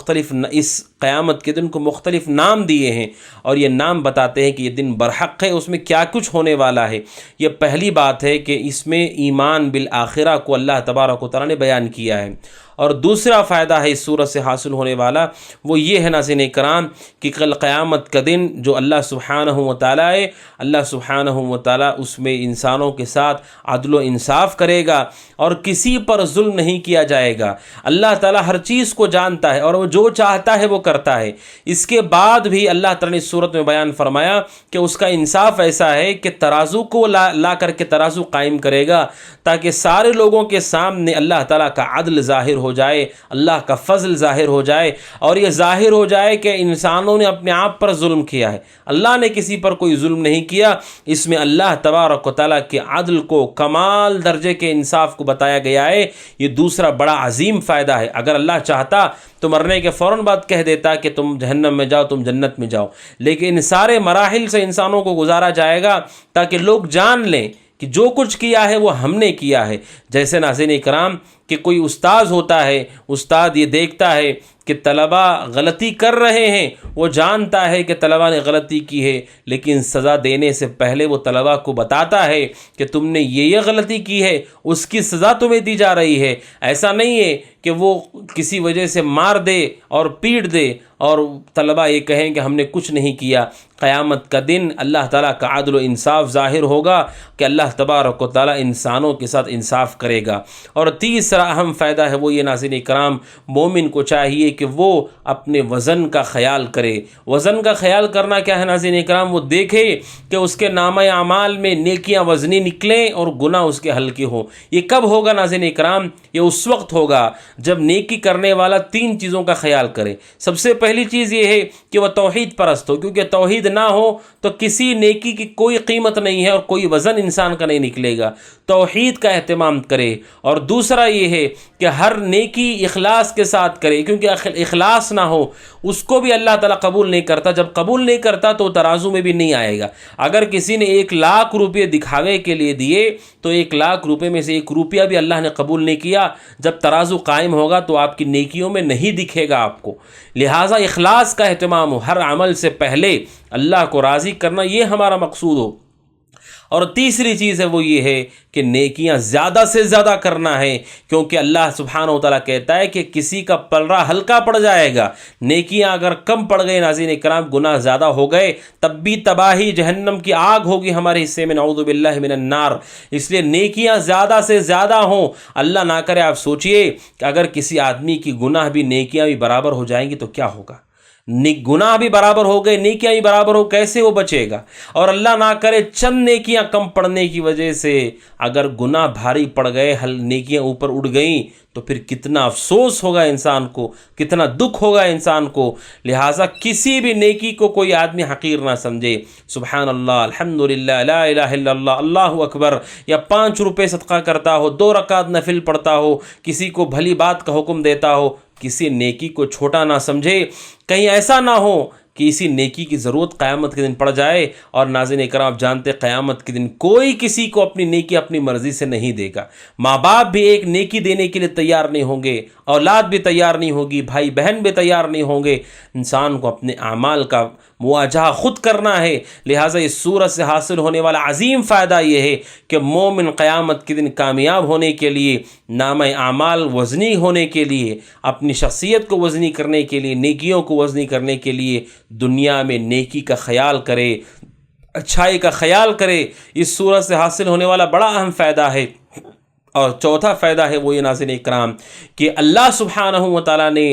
اس قیامت کے دن کو مختلف نام دیے ہیں، اور یہ نام بتاتے ہیں کہ یہ دن برحق ہے، اس میں کیا کچھ ہونے والا ہے۔ یہ پہلی بات ہے کہ اس میں ایمان بالآخرہ کو اللہ تبارک و تعالیٰ نے بیان کیا ہے، اور دوسرا فائدہ ہے اس صورت سے حاصل ہونے والا وہ یہ ہے ناظرین کرام کہ کل قیامت کا دن جو اللہ سبحانہ و تعالیٰ ہے، اللہ سبحانہ و تعالیٰ اس میں انسانوں کے ساتھ عدل و انصاف کرے گا اور کسی پر ظلم نہیں کیا جائے گا۔ اللہ تعالیٰ ہر چیز کو جانتا ہے اور وہ جو چاہتا ہے وہ کرتا ہے۔ اس کے بعد بھی اللہ تعالیٰ نے اس صورت میں بیان فرمایا کہ اس کا انصاف ایسا ہے کہ ترازو کو لا کر کے ترازو قائم کرے گا، تاکہ سارے لوگوں کے سامنے اللہ تعالیٰ کا عدل ظاہر ہو جائے، اللہ کا فضل ظاہر ہو جائے، اور یہ ظاہر ہو جائے کہ انسانوں نے اپنے آپ پر ظلم کیا ہے، اللہ نے کسی پر کوئی ظلم نہیں کیا۔ اس میں اللہ تبارک و تعالیٰ کے عدل کو، کمال درجے کے انصاف کو بتایا گیا ہے۔ یہ دوسرا بڑا عظیم فائدہ ہے۔ اگر اللہ چاہتا تو مرنے کے فوراً بعد کہہ دیتا کہ تم جہنم میں جاؤ، تم جنت میں جاؤ، لیکن ان سارے مراحل سے انسانوں کو گزارا جائے گا تاکہ لوگ جان لیں کہ جو کچھ کیا ہے وہ ہم نے کیا ہے۔ جیسے ناظرین کرام کہ کوئی استاذ ہوتا ہے، استاد یہ دیکھتا ہے کہ طلبہ غلطی کر رہے ہیں، وہ جانتا ہے کہ طلبہ نے غلطی کی ہے، لیکن سزا دینے سے پہلے وہ طلبہ کو بتاتا ہے کہ تم نے یہ غلطی کی ہے، اس کی سزا تمہیں دی جا رہی ہے۔ ایسا نہیں ہے کہ وہ کسی وجہ سے مار دے اور پیٹ دے اور طلبہ یہ کہیں کہ ہم نے کچھ نہیں کیا۔ قیامت کا دن اللہ تعالیٰ کا عدل و انصاف ظاہر ہوگا کہ اللہ تبارک و تعالیٰ انسانوں کے ساتھ انصاف کرے گا۔ اور تیسرا اہم فائدہ ہے وہ یہ ناظرین کرام، مومن کو چاہیے کہ وہ اپنے وزن کا خیال کرے۔ وزن کا خیال کرنا کیا ہے ناظرین کرام؟ وہ دیکھے کہ اس کے نامہ اعمال میں نیکیاں وزنی نکلیں اور گناہ اس کے ہلکے ہوں۔ یہ کب ہوگا ناظرین کرام؟ یہ اس وقت ہوگا جب نیکی کرنے والا تین چیزوں کا خیال کرے۔ سب سے پہلی چیز یہ ہے کہ وہ توحید پرست ہو، کیونکہ توحید نہ ہو تو کسی نیکی کی کوئی قیمت نہیں ہے اور کوئی وزن انسان کا نہیں نکلے گا۔ توحید کا اہتمام کرے۔ اور دوسرا یہ ہے کہ ہر نیکی اخلاص کے ساتھ کرے، کیونکہ اخلاص نہ ہو اس کو بھی اللہ تعالیٰ قبول نہیں کرتا۔ جب قبول نہیں کرتا تو ترازو میں بھی نہیں آئے گا۔ اگر کسی نے 1,00,000 روپے دکھاوے کے لیے دیے تو 1,00,000 روپے میں سے 1 روپیہ بھی اللہ نے قبول نہیں کیا۔ جب ترازو قائم ہوگا تو آپ کی نیکیوں میں نہیں دکھے گا آپ کو۔ لہٰذا اخلاص کا اہتمام ہو، ہر عمل سے پہلے اللہ کو راضی کرنا یہ ہمارا مقصود ہو۔ اور تیسری چیز ہے وہ یہ ہے کہ نیکیاں زیادہ سے زیادہ کرنا ہے، کیونکہ اللہ سبحانہ و تعالیٰ کہتا ہے کہ کسی کا پلڑا ہلکا پڑ جائے گا۔ نیکیاں اگر کم پڑ گئے ناظرین کرام، گناہ زیادہ ہو گئے، تب بھی تباہی، جہنم کی آگ ہوگی ہمارے حصے میں، نعوذ باللہ من النار۔ اس لیے نیکیاں زیادہ سے زیادہ ہوں۔ اللہ نہ کرے آپ سوچئے کہ اگر کسی آدمی کی گناہ بھی نیکیاں بھی برابر ہو جائیں گی تو کیا ہوگا؟ گناہ بھی برابر ہو گئے، نیکیاں بھی برابر ہو، کیسے وہ بچے گا؟ اور اللہ نہ کرے چند نیکیاں کم پڑنے کی وجہ سے اگر گناہ بھاری پڑ گئے، نیکیاں اوپر اڑ گئیں تو پھر کتنا افسوس ہوگا انسان کو، کتنا دکھ ہوگا انسان کو۔ لہٰذا کسی بھی نیکی کو کوئی آدمی حقیر نہ سمجھے۔ سبحان اللہ، الحمدللہ، لا الہ الا اللہ، اللہ اکبر، یا 5 روپے صدقہ کرتا ہو، 2 رکعت نفل پڑھتا ہو، کسی کو بھلی بات کا حکم دیتا ہو، کسی نیکی کو چھوٹا نہ سمجھے۔ کہیں ایسا نہ ہو کہ اسی نیکی کی ضرورت قیامت کے دن پڑ جائے۔ اور ناظرین کرام آپ جانتے قیامت کے دن کوئی کسی کو اپنی نیکی اپنی مرضی سے نہیں دے گا۔ ماں باپ بھی ایک نیکی دینے کے لیے تیار نہیں ہوں گے، اولاد بھی تیار نہیں ہوگی، بھائی بہن بھی تیار نہیں ہوں گے۔ انسان کو اپنے اعمال کا مواجہہ خود کرنا ہے۔ لہٰذا اس سورت سے حاصل ہونے والا عظیم فائدہ یہ ہے کہ مومن قیامت کے دن کامیاب ہونے کے لیے، نامہ اعمال وزنی ہونے کے لیے، اپنی شخصیت کو وزنی کرنے کے لیے، نیکیوں کو وزنی کرنے کے لیے دنیا میں نیکی کا خیال کرے، اچھائی کا خیال کرے۔ اس سورت سے حاصل ہونے والا بڑا اہم فائدہ ہے۔ اور چوتھا فائدہ ہے وہ یہ ناظرین اکرام کہ اللہ سبحانہ و تعالیٰ نے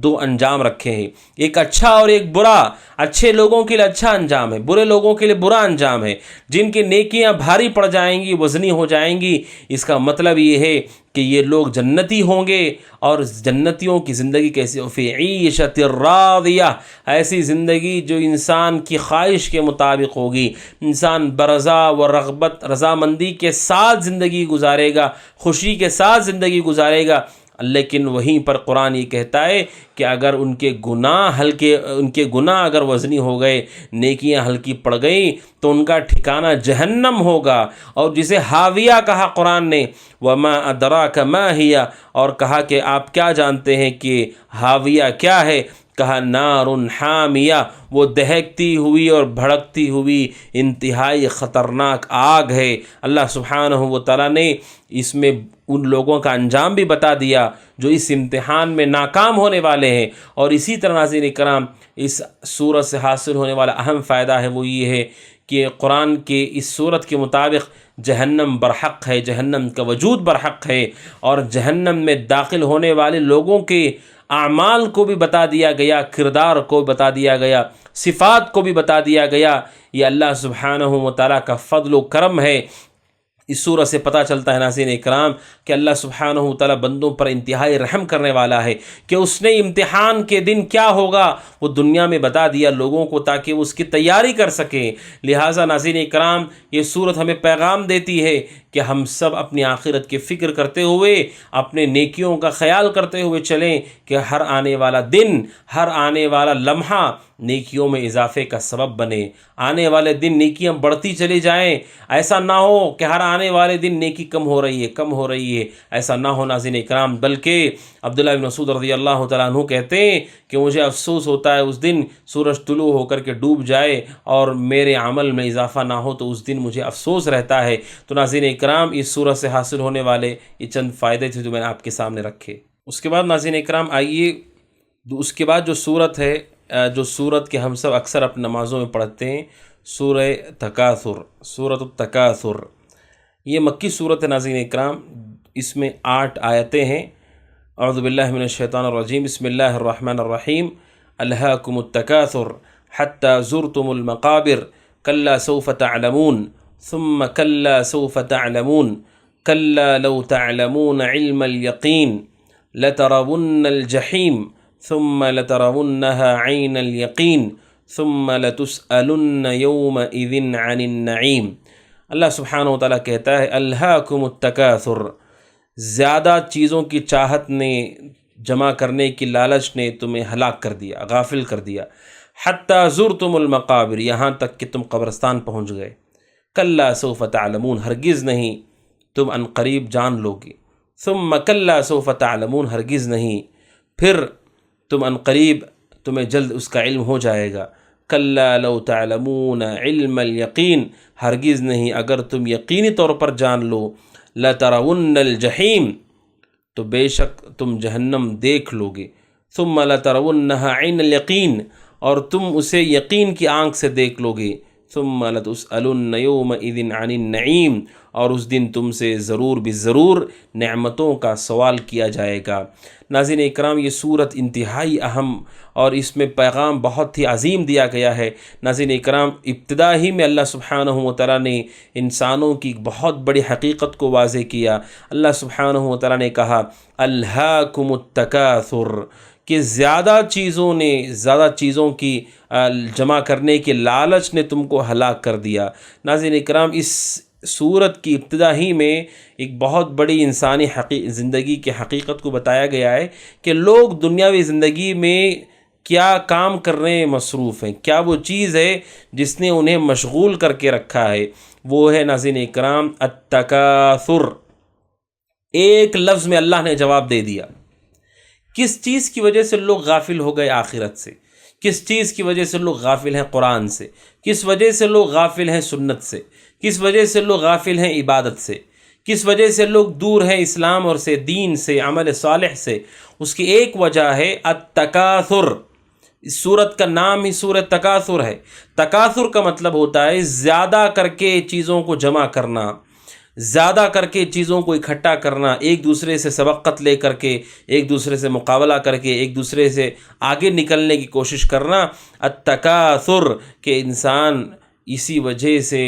2 انجام رکھے ہیں، ایک اچھا اور ایک برا۔ اچھے لوگوں کے لیے اچھا انجام ہے، برے لوگوں کے لیے برا انجام ہے۔ جن کی نیکیاں بھاری پڑ جائیں گی، وزنی ہو جائیں گی، اس کا مطلب یہ ہے کہ یہ لوگ جنتی ہوں گے۔ اور جنتیوں کی زندگی کیسی ہو؟ فی عیشۃ راضیہ، ایسی زندگی جو انسان کی خواہش کے مطابق ہوگی۔ انسان برضا و رغبت، رضامندی کے ساتھ زندگی گزارے گا، خوشی کے ساتھ زندگی گزارے گا۔ لیکن وہیں پر قرآن یہ کہتا ہے کہ اگر ان کے گناہ اگر وزنی ہو گئے، نیکیاں ہلکی پڑ گئیں، تو ان کا ٹھکانہ جہنم ہوگا۔ اور جسے حاویہ کہا قرآن نے، وَمَا أَدْرَاكَ مَا هِيَ، اور کہا کہ آپ کیا جانتے ہیں کہ حاویہ کیا ہے؟ کہا نار حامیہ، وہ دہکتی ہوئی اور بھڑکتی ہوئی انتہائی خطرناک آگ ہے۔ اللہ سبحانہ و تعالیٰ نے اس میں ان لوگوں کا انجام بھی بتا دیا جو اس امتحان میں ناکام ہونے والے ہیں۔ اور اسی طرح ناظرین کرام، اس سورت سے حاصل ہونے والا اہم فائدہ ہے وہ یہ ہے کہ قرآن کے اس سورت کے مطابق جہنم برحق ہے، جہنم کا وجود برحق ہے، اور جہنم میں داخل ہونے والے لوگوں کے اعمال کو بھی بتا دیا گیا، کردار کو بتا دیا گیا، صفات کو بھی بتا دیا گیا۔ یہ اللہ سبحانہ و تعالیٰ کا فضل و کرم ہے۔ اس سورت سے پتہ چلتا ہے ناظرین اکرام کہ اللہ سبحانہ و تعالیٰ بندوں پر انتہائی رحم کرنے والا ہے، کہ اس نے امتحان کے دن کیا ہوگا وہ دنیا میں بتا دیا لوگوں کو، تاکہ وہ اس کی تیاری کر سکیں۔ لہٰذا ناظرین اکرام، یہ سورت ہمیں پیغام دیتی ہے کہ ہم سب اپنی آخرت کی فکر کرتے ہوئے، اپنے نیکیوں کا خیال کرتے ہوئے چلیں کہ ہر آنے والا دن، ہر آنے والا لمحہ نیکیوں میں اضافے کا سبب بنے، آنے والے دن نیکیاں بڑھتی چلی جائیں۔ ایسا نہ ہو کہ ہر آنے والے دن نیکی کم ہو رہی ہے، ایسا نہ ہو ناظرین اکرام۔ بلکہ عبداللہ بن مسعود رضی اللہ تعالیٰ عنہ کہتے ہیں کہ مجھے افسوس ہوتا ہے اس دن سورج طلوع ہو کر کے ڈوب جائے اور میرے عمل میں اضافہ نہ ہو، تو اس دن مجھے افسوس رہتا ہے۔ تو ناظرین اکرام، اس سورت سے حاصل ہونے والے یہ چند فائدے تھے جو میں نے آپ کے سامنے رکھے۔ اس کے بعد ناظرین اکرام آئیے، اس کے بعد جو سورت ہے، جو سورت کے ہم سب اکثر اپنے نمازوں میں پڑھتے ہیں، سورہ تکاثر، سورۃ التکاثر، یہ مکی سورت ہے ناظرین اکرام۔ اس میں 8 آیتیں ہیں۔ اعوذ باللہ من الشیطان الرجیم، بسم اللہ الرحمن الرحیم۔ الہاکم التکاثر حتی زرتم المقابر کلا سوف تعلمون ثم کلا سوف تعلمون کلا لو تعلمون علم الیقین لترون الجحیم ثم لترونها عین الیقین ثم لتسألن یومئذ عن النعیم۔ اللہ سبحانہ و تعالیٰ کہتا ہے الہاکم التکاثر، زیادہ چیزوں کی چاہت نے، جمع کرنے کی لالچ نے تمہیں ہلاک کر دیا، غافل کر دیا۔ حتی زرتم المقابر، یہاں تک کہ تم قبرستان پہنچ گئے۔ کلا سوف تعلمون، ہرگز نہیں، تم ان قریب جان لو گے۔ ثم کلا سوف تعلمون، ہرگز نہیں، پھر تم ان قریب، تمہیں جلد اس کا علم ہو جائے گا۔ کلا لو تعلمون علم الیقین، ہرگز نہیں، اگر تم یقینی طور پر جان لو، لترون الجحیم، تو بے شک تم جہنم دیکھ لو گے۔ ثم لترونها عین الیقین، اور تم اسے یقین کی آنکھ سے دیکھ لو گے۔ ثم لتسألن یومئذ عن النعیم، اور اس دن تم سے ضرور بضرور نعمتوں کا سوال کیا جائے گا۔ ناظرین اکرام، یہ صورت انتہائی اہم اور اس میں پیغام بہت ہی عظیم دیا گیا ہے۔ ناظرین اکرام، ابتدا ہی میں اللہ سبحانہ و تعالیٰ نے انسانوں کی بہت بڑی حقیقت کو واضح کیا۔ اللہ سبحانہ و تعالیٰ نے کہا الہاکم التکاثر، کہ زیادہ چیزوں کی جمع کرنے کے لالچ نے تم کو ہلاک کر دیا۔ ناظرین اکرام، اس سورت کی ابتدا ہی میں ایک بہت بڑی انسانی زندگی کی حقیقت کو بتایا گیا ہے کہ لوگ دنیاوی زندگی میں کیا کام کرنے میں مصروف ہیں، کیا وہ چیز ہے جس نے انہیں مشغول کر کے رکھا ہے۔ وہ ہے ناظرین اکرام التکاثر۔ ایک لفظ میں اللہ نے جواب دے دیا۔ کس چیز کی وجہ سے لوگ غافل ہو گئے آخرت سے؟ کس چیز کی وجہ سے لوگ غافل ہیں قرآن سے؟ کس وجہ سے لوگ غافل ہیں سنت سے؟ کس وجہ سے لوگ غافل ہیں عبادت سے؟ کس وجہ سے لوگ دور ہیں اسلام اور سے، دین سے، عمل صالح سے؟ اس کی ایک وجہ ہے التکاثر۔ اس سورت کا نام ہی سورۃ تکاثر ہے۔ تکاثر کا مطلب ہوتا ہے زیادہ کر کے چیزوں کو جمع کرنا، زیادہ کر کے چیزوں کو اکٹھا کرنا، ایک دوسرے سے سبقت لے کر کے، ایک دوسرے سے مقابلہ کر کے، ایک دوسرے سے آگے نکلنے کی کوشش کرنا۔ التکاثر، کہ انسان اسی وجہ سے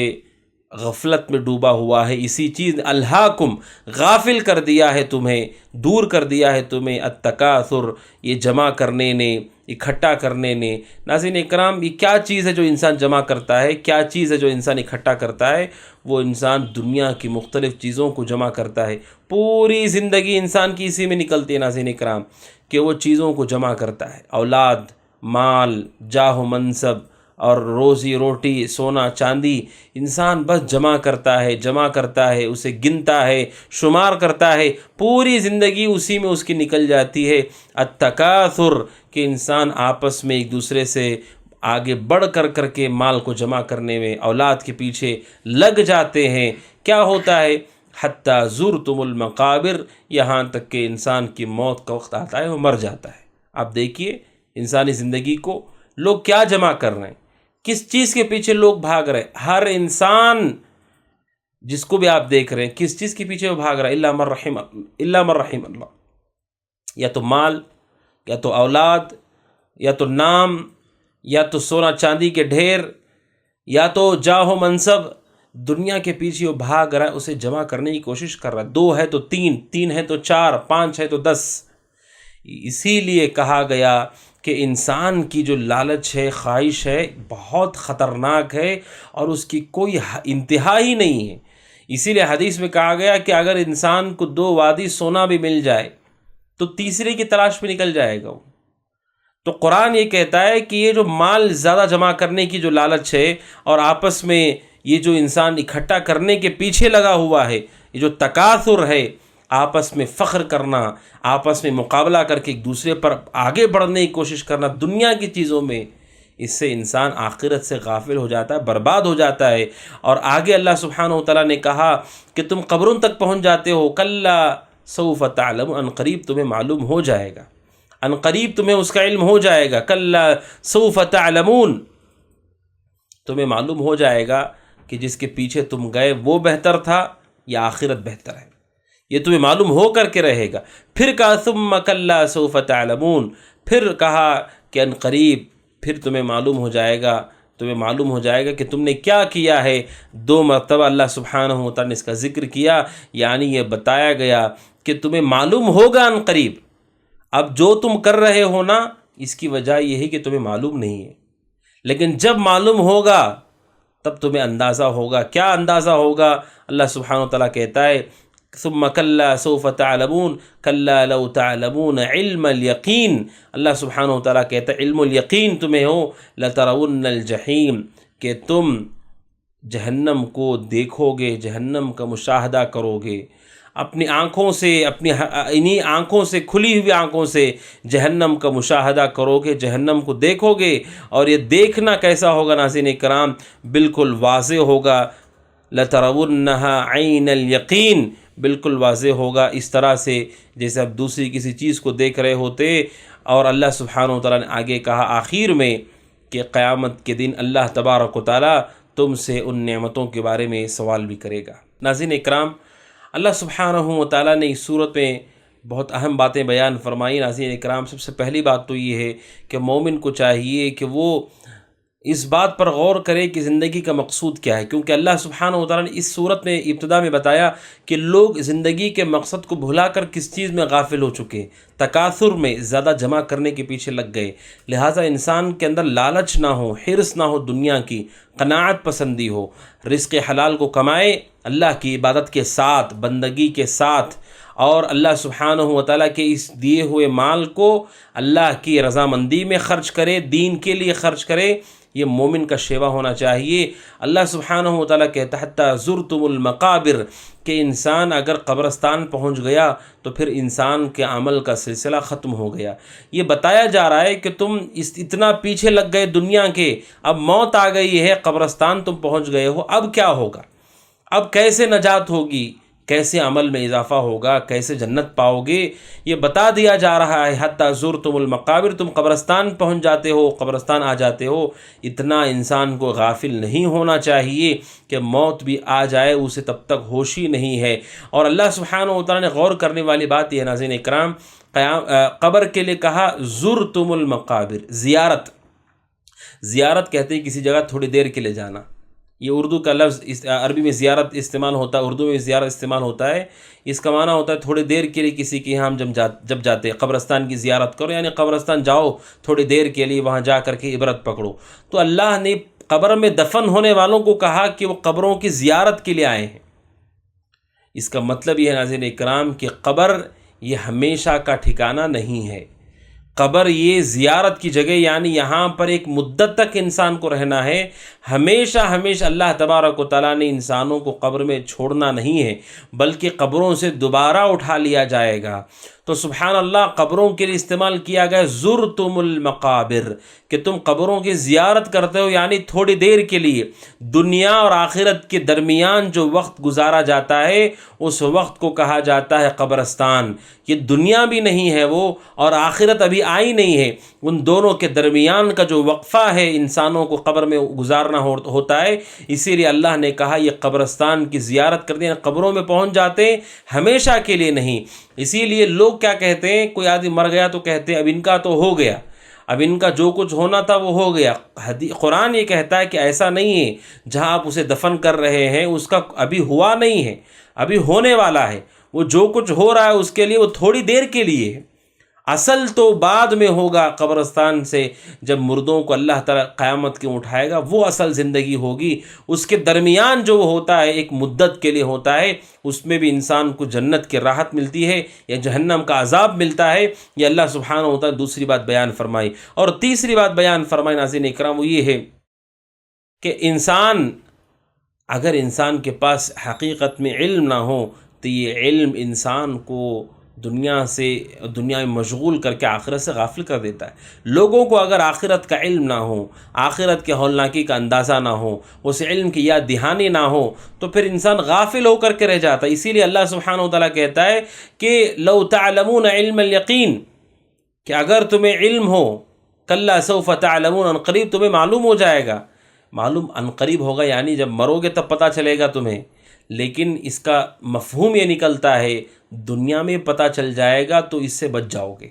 غفلت میں ڈوبا ہوا ہے. اسی چیز الہاکم غافل کر دیا ہے تمہیں، دور کر دیا ہے تمہیں التکاثر یہ جمع کرنے نے، اکٹھا کرنے نے. ناظرین اکرام، یہ کیا چیز ہے جو انسان جمع کرتا ہے؟ کیا چیز ہے جو انسان اکٹھا کرتا ہے؟ وہ انسان دنیا کی مختلف چیزوں کو جمع کرتا ہے. پوری زندگی انسان کی اسی میں نکلتی ہے ناظرین اکرام کہ وہ چیزوں کو جمع کرتا ہے. اولاد، مال، جاہ و منصب اور روزی روٹی، سونا چاندی، انسان بس جمع کرتا ہے، جمع کرتا ہے، اسے گنتا ہے، شمار کرتا ہے. پوری زندگی اسی میں اس کی نکل جاتی ہے. التکاثر کہ انسان آپس میں ایک دوسرے سے آگے بڑھ کر کے مال کو جمع کرنے میں اولاد کے پیچھے لگ جاتے ہیں. کیا ہوتا ہے؟ حتیٰ زرتم المقابر، یہاں تک کہ انسان کی موت کا وقت آتا ہے، وہ مر جاتا ہے. آپ دیکھیے انسانی زندگی کو لوگ کیا جمع کر رہے ہیں، کس چیز کے پیچھے لوگ بھاگ رہے ہیں. ہر انسان جس کو بھی آپ دیکھ رہے ہیں کس چیز کے پیچھے وہ بھاگ رہا ہے؟ الا من رحم اللہ. یا تو مال، یا تو اولاد، یا تو نام، یا تو سونا چاندی کے ڈھیر، یا تو جاہ و منصب. دنیا کے پیچھے وہ بھاگ رہا ہے، اسے جمع کرنے کی کوشش کر رہا ہے. 2 ہے تو 3، 3 ہے تو 4، 5 ہے تو 10. اسی لیے کہا گیا کہ انسان کی جو لالچ ہے، خواہش ہے، بہت خطرناک ہے اور اس کی کوئی انتہا ہی نہیں ہے. اسی لیے حدیث میں کہا گیا کہ اگر انسان کو 2 وادی سونا بھی مل جائے تو تیسرے کی تلاش میں نکل جائے گا وہ. تو قرآن یہ کہتا ہے کہ یہ جو مال زیادہ جمع کرنے کی جو لالچ ہے اور آپس میں یہ جو انسان اکٹھا کرنے کے پیچھے لگا ہوا ہے، یہ جو تکاثر ہے، آپس میں فخر کرنا، آپس میں مقابلہ کر کے ایک دوسرے پر آگے بڑھنے کی کوشش کرنا دنیا کی چیزوں میں، اس سے انسان آخرت سے غافل ہو جاتا ہے، برباد ہو جاتا ہے. اور آگے اللہ سبحانہ و تعالیٰ نے کہا کہ تم قبروں تک پہنچ جاتے ہو. کلا سوف تعلم، ان قریب تمہیں معلوم ہو جائے گا، ان قریب تمہیں اس کا علم ہو جائے گا. کلا سوف تعلمون، تمہیں معلوم ہو جائے گا کہ جس کے پیچھے تم گئے وہ بہتر تھا یا آخرت بہتر ہے. یہ تمہیں معلوم ہو کر کے رہے گا. پھر کہا ثم کلا سوف تعلمون، پھر کہا کہ ان قریب پھر تمہیں معلوم ہو جائے گا، تمہیں معلوم ہو جائے گا کہ تم نے کیا کیا ہے. 2 مرتبہ اللہ سبحانہ و تعالیٰ نے اس کا ذکر کیا، یعنی یہ بتایا گیا کہ تمہیں معلوم ہوگا ان قریب. اب جو تم کر رہے ہو نا، اس کی وجہ یہ ہے کہ تمہیں معلوم نہیں ہے، لیکن جب معلوم ہوگا تب تمہیں اندازہ ہوگا. کیا اندازہ ہوگا؟ اللہ سبحانہ و تعالیٰ کہتا ہے ثم کلا سوف تعلمون کلا لو تعلمون علم الیقین. اللہ سبحانہ و تعالیٰ کہتا ہے علم الیقین تمہیں ہو، لترون الجحیم، کہ تم جہنم کو دیکھو گے، جہنم کا مشاہدہ کرو گے اپنی آنکھوں سے، انہی آنکھوں سے، کھلی ہوئی آنکھوں سے جہنم کا مشاہدہ کرو گے، جہنم کو دیکھو گے. اور یہ دیکھنا کیسا ہوگا ناظرین کرام؟ بالکل واضح ہوگا. لترونها عین الیقین، بالکل واضح ہوگا، اس طرح سے جیسے اب دوسری کسی چیز کو دیکھ رہے ہوتے. اور اللہ سبحانہ و تعالیٰ نے آگے کہا آخر میں کہ قیامت کے دن اللہ تبارک و تعالیٰ تم سے ان نعمتوں کے بارے میں سوال بھی کرے گا. ناظرین اکرام، اللہ سبحانہ و تعالیٰ نے اس صورت میں بہت اہم باتیں بیان فرمائی. ناظرین اکرام، سب سے پہلی بات تو یہ ہے کہ مومن کو چاہیے کہ وہ اس بات پر غور کرے کہ زندگی کا مقصود کیا ہے، کیونکہ اللہ سبحانہ و تعالیٰ نے اس صورت میں ابتدا میں بتایا کہ لوگ زندگی کے مقصد کو بھلا کر کس چیز میں غافل ہو چکے، تکاثر میں، زیادہ جمع کرنے کے پیچھے لگ گئے. لہٰذا انسان کے اندر لالچ نہ ہو، حرص نہ ہو دنیا کی، قناعت پسندی ہو، رزق حلال کو کمائے اللہ کی عبادت کے ساتھ، بندگی کے ساتھ، اور اللہ سبحانہ و تعالیٰ کے اس دیے ہوئے مال کو اللہ کی رضامندی میں خرچ کرے، دین کے لیے خرچ کرے. یہ مومن کا شیوا ہونا چاہیے. اللہ سبحانہ و تعالیٰ کہتا حتیٰ زرتم المقابر، کہ انسان اگر قبرستان پہنچ گیا تو پھر انسان کے عمل کا سلسلہ ختم ہو گیا. یہ بتایا جا رہا ہے کہ تم اتنا پیچھے لگ گئے دنیا کے، اب موت آ گئی ہے، قبرستان تم پہنچ گئے ہو، اب کیا ہوگا؟ اب کیسے نجات ہوگی؟ کیسے عمل میں اضافہ ہوگا؟ کیسے جنت پاؤ گے؟ یہ بتا دیا جا رہا ہے. حتیٰ زرتم المقابر، تم قبرستان پہنچ جاتے ہو، قبرستان آ جاتے ہو. اتنا انسان کو غافل نہیں ہونا چاہیے کہ موت بھی آ جائے اسے تب تک ہوش ہی نہیں ہے. اور اللہ سبحانہ و تعالیٰ نے غور کرنے والی بات یہ ہے ناظرین اکرام، قبر کے لیے کہا زرتم المقابر، زیارت. زیارت کہتے ہیں کسی جگہ تھوڑی دیر کے لیے جانا، یہ اردو کا لفظ عربی میں زیارت استعمال ہوتا ہے، اردو میں زیارت استعمال ہوتا ہے. اس کا معنی ہوتا ہے تھوڑی دیر کے لیے کسی کے یہاں ہم جب جاتے ہیں قبرستان کی زیارت کرو، یعنی قبرستان جاؤ تھوڑی دیر کے لیے، وہاں جا کر کے عبرت پکڑو. تو اللہ نے قبر میں دفن ہونے والوں کو کہا کہ وہ قبروں کی زیارت کے لیے آئے ہیں. اس کا مطلب یہ ہے ناظرین اکرام کہ قبر یہ ہمیشہ کا ٹھکانہ نہیں ہے. قبر یہ زیارت کی جگہ، یعنی یہاں پر ایک مدت تک انسان کو رہنا ہے. ہمیشہ اللہ تبارک و تعالیٰ نے انسانوں کو قبر میں چھوڑنا نہیں ہے، بلکہ قبروں سے دوبارہ اٹھا لیا جائے گا. تو سبحان اللہ، قبروں کے لیے استعمال کیا گیا زرتم المقابر، کہ تم قبروں کی زیارت کرتے ہو، یعنی تھوڑی دیر کے لیے. دنیا اور آخرت کے درمیان جو وقت گزارا جاتا ہے اس وقت کو کہا جاتا ہے قبرستان. یہ دنیا بھی نہیں ہے وہ، اور آخرت ابھی آئی نہیں ہے. ان دونوں کے درمیان کا جو وقفہ ہے انسانوں کو قبر میں گزارنا ہوتا ہے. اسی لیے اللہ نے کہا یہ قبرستان کی زیارت کرتے ہیں، قبروں میں پہنچ جاتے ہیں، ہمیشہ کے لیے نہیں. اسی لیے لوگ کیا کہتے ہیں، کوئی آدمی مر گیا تو کہتے ہیں اب ان کا تو ہو گیا، اب ان کا جو کچھ ہونا تھا وہ ہو گیا. قرآن یہ کہتا ہے کہ ایسا نہیں ہے. جہاں آپ اسے دفن کر رہے ہیں اس کا ابھی ہوا نہیں ہے، ابھی ہونے والا ہے. وہ جو کچھ ہو رہا ہے اس کے لیے وہ تھوڑی دیر کے لیے ہے. اصل تو بعد میں ہوگا قبرستان سے، جب مردوں کو اللہ تعالیٰ قیامت کے اٹھائے گا، وہ اصل زندگی ہوگی. اس کے درمیان جو ہوتا ہے ایک مدت کے لیے ہوتا ہے، اس میں بھی انسان کو جنت کی راحت ملتی ہے یا جہنم کا عذاب ملتا ہے. یہ اللہ سبحانہ و تعالیٰ دوسری بات بیان فرمائی. اور تیسری بات بیان فرمائی ناظرین اکرام، وہ یہ ہے کہ اگر انسان کے پاس حقیقت میں علم نہ ہو تو یہ علم انسان کو دنیا میں مشغول کر کے آخرت سے غافل کر دیتا ہے. لوگوں کو اگر آخرت کا علم نہ ہو، آخرت کے ہولناکی کا اندازہ نہ ہو، اس علم کی یاد دہانی نہ ہو، تو پھر انسان غافل ہو کر کے رہ جاتا ہے. اسی لیے اللہ سبحانہ و تعالیٰ کہتا ہے کہ لو تعلمون علم الیقین، کہ اگر تمہیں علم ہو، کلا سوف تعلمون، ان قریب تمہیں معلوم ہو جائے گا. معلوم ان قریب ہوگا یعنی جب مرو گے تب پتہ چلے گا تمہیں، لیکن اس کا مفہوم یہ نکلتا ہے دنیا میں پتہ چل جائے گا تو اس سے بچ جاؤ گے.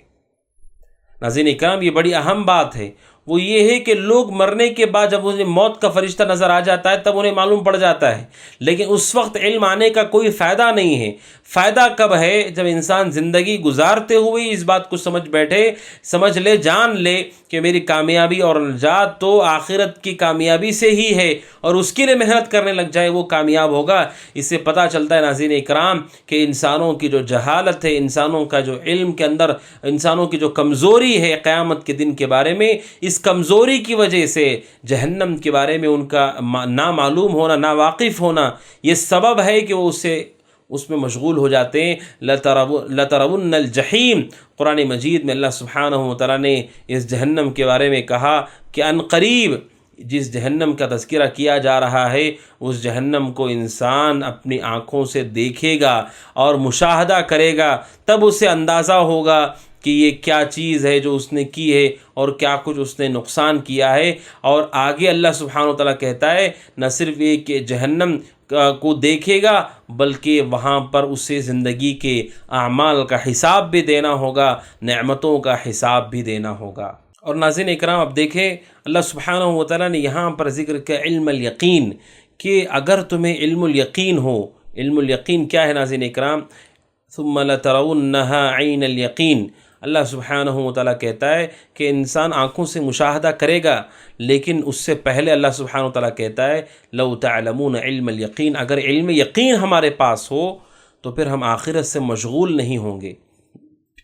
ناظرین اکرام، یہ بڑی اہم بات ہے. وہ یہ ہے کہ لوگ مرنے کے بعد جب انہیں موت کا فرشتہ نظر آ جاتا ہے تب انہیں معلوم پڑ جاتا ہے، لیکن اس وقت علم آنے کا کوئی فائدہ نہیں ہے. فائدہ کب ہے؟ جب انسان زندگی گزارتے ہوئے اس بات کو سمجھ لے، جان لے کہ میری کامیابی اور نجات تو آخرت کی کامیابی سے ہی ہے، اور اس کے لیے محنت کرنے لگ جائے، وہ کامیاب ہوگا. اس سے پتہ چلتا ہے ناظرین اکرام کہ انسانوں کی جو جہالت ہے، انسانوں کا جو علم کے اندر انسانوں کی جو کمزوری ہے قیامت کے دن کے بارے میں، اس کمزوری کی وجہ سے جہنم کے بارے میں ان کا نا معلوم ہونا، نا واقف ہونا، یہ سبب ہے کہ وہ اس میں مشغول ہو جاتے ہیں. لَتَرَوُنَّ الْجَحِيمَ، قرآن مجید میں اللہ سبحانہ و تعالیٰ نے اس جہنم کے بارے میں کہا کہ ان قریب جس جہنم کا تذکرہ کیا جا رہا ہے اس جہنم کو انسان اپنی آنکھوں سے دیکھے گا اور مشاہدہ کرے گا، تب اسے اندازہ ہوگا کہ یہ کیا چیز ہے جو اس نے کی ہے اور کیا کچھ اس نے نقصان کیا ہے. اور آگے اللہ سبحانہ و تعالیٰ کہتا ہے نہ صرف یہ کہ جہنم کو دیکھے گا بلکہ وہاں پر اسے زندگی کے اعمال کا حساب بھی دینا ہوگا، نعمتوں کا حساب بھی دینا ہوگا. اور ناظرین اکرام، اب دیکھیں اللہ سبحانہ و تعالیٰ نے یہاں پر ذکر کیا علم الیقین، کہ اگر تمہیں علم الیقین ہو. علم الیقین کیا ہے ناظرین اکرام؟ ثم لترونها عین الیقین. اللہ سبحانہ و تعالیٰ کہتا ہے کہ انسان آنکھوں سے مشاہدہ کرے گا، لیکن اس سے پہلے اللہ سبحانہ و تعالیٰ کہتا ہے لو تعلمون علم الیقین، اگر علم یقین ہمارے پاس ہو تو پھر ہم آخرت سے مشغول نہیں ہوں گے.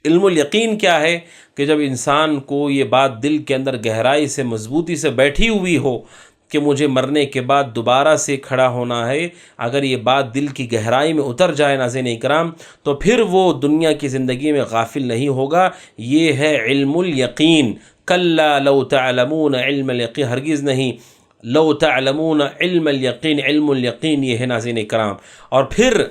علم الیقین کیا ہے؟ کہ جب انسان کو یہ بات دل کے اندر گہرائی سے مضبوطی سے بیٹھی ہوئی ہو کہ مجھے مرنے کے بعد دوبارہ سے کھڑا ہونا ہے، اگر یہ بات دل کی گہرائی میں اتر جائے ناظرین اکرام، تو پھر وہ دنیا کی زندگی میں غافل نہیں ہوگا. یہ ہے علم الیقین. کلا لو تعلمون علم الیقین، ہرگز نہیں، لو تعلمون علم الیقین، علم الیقین یہ ہے ناظرین اکرام. اور پھر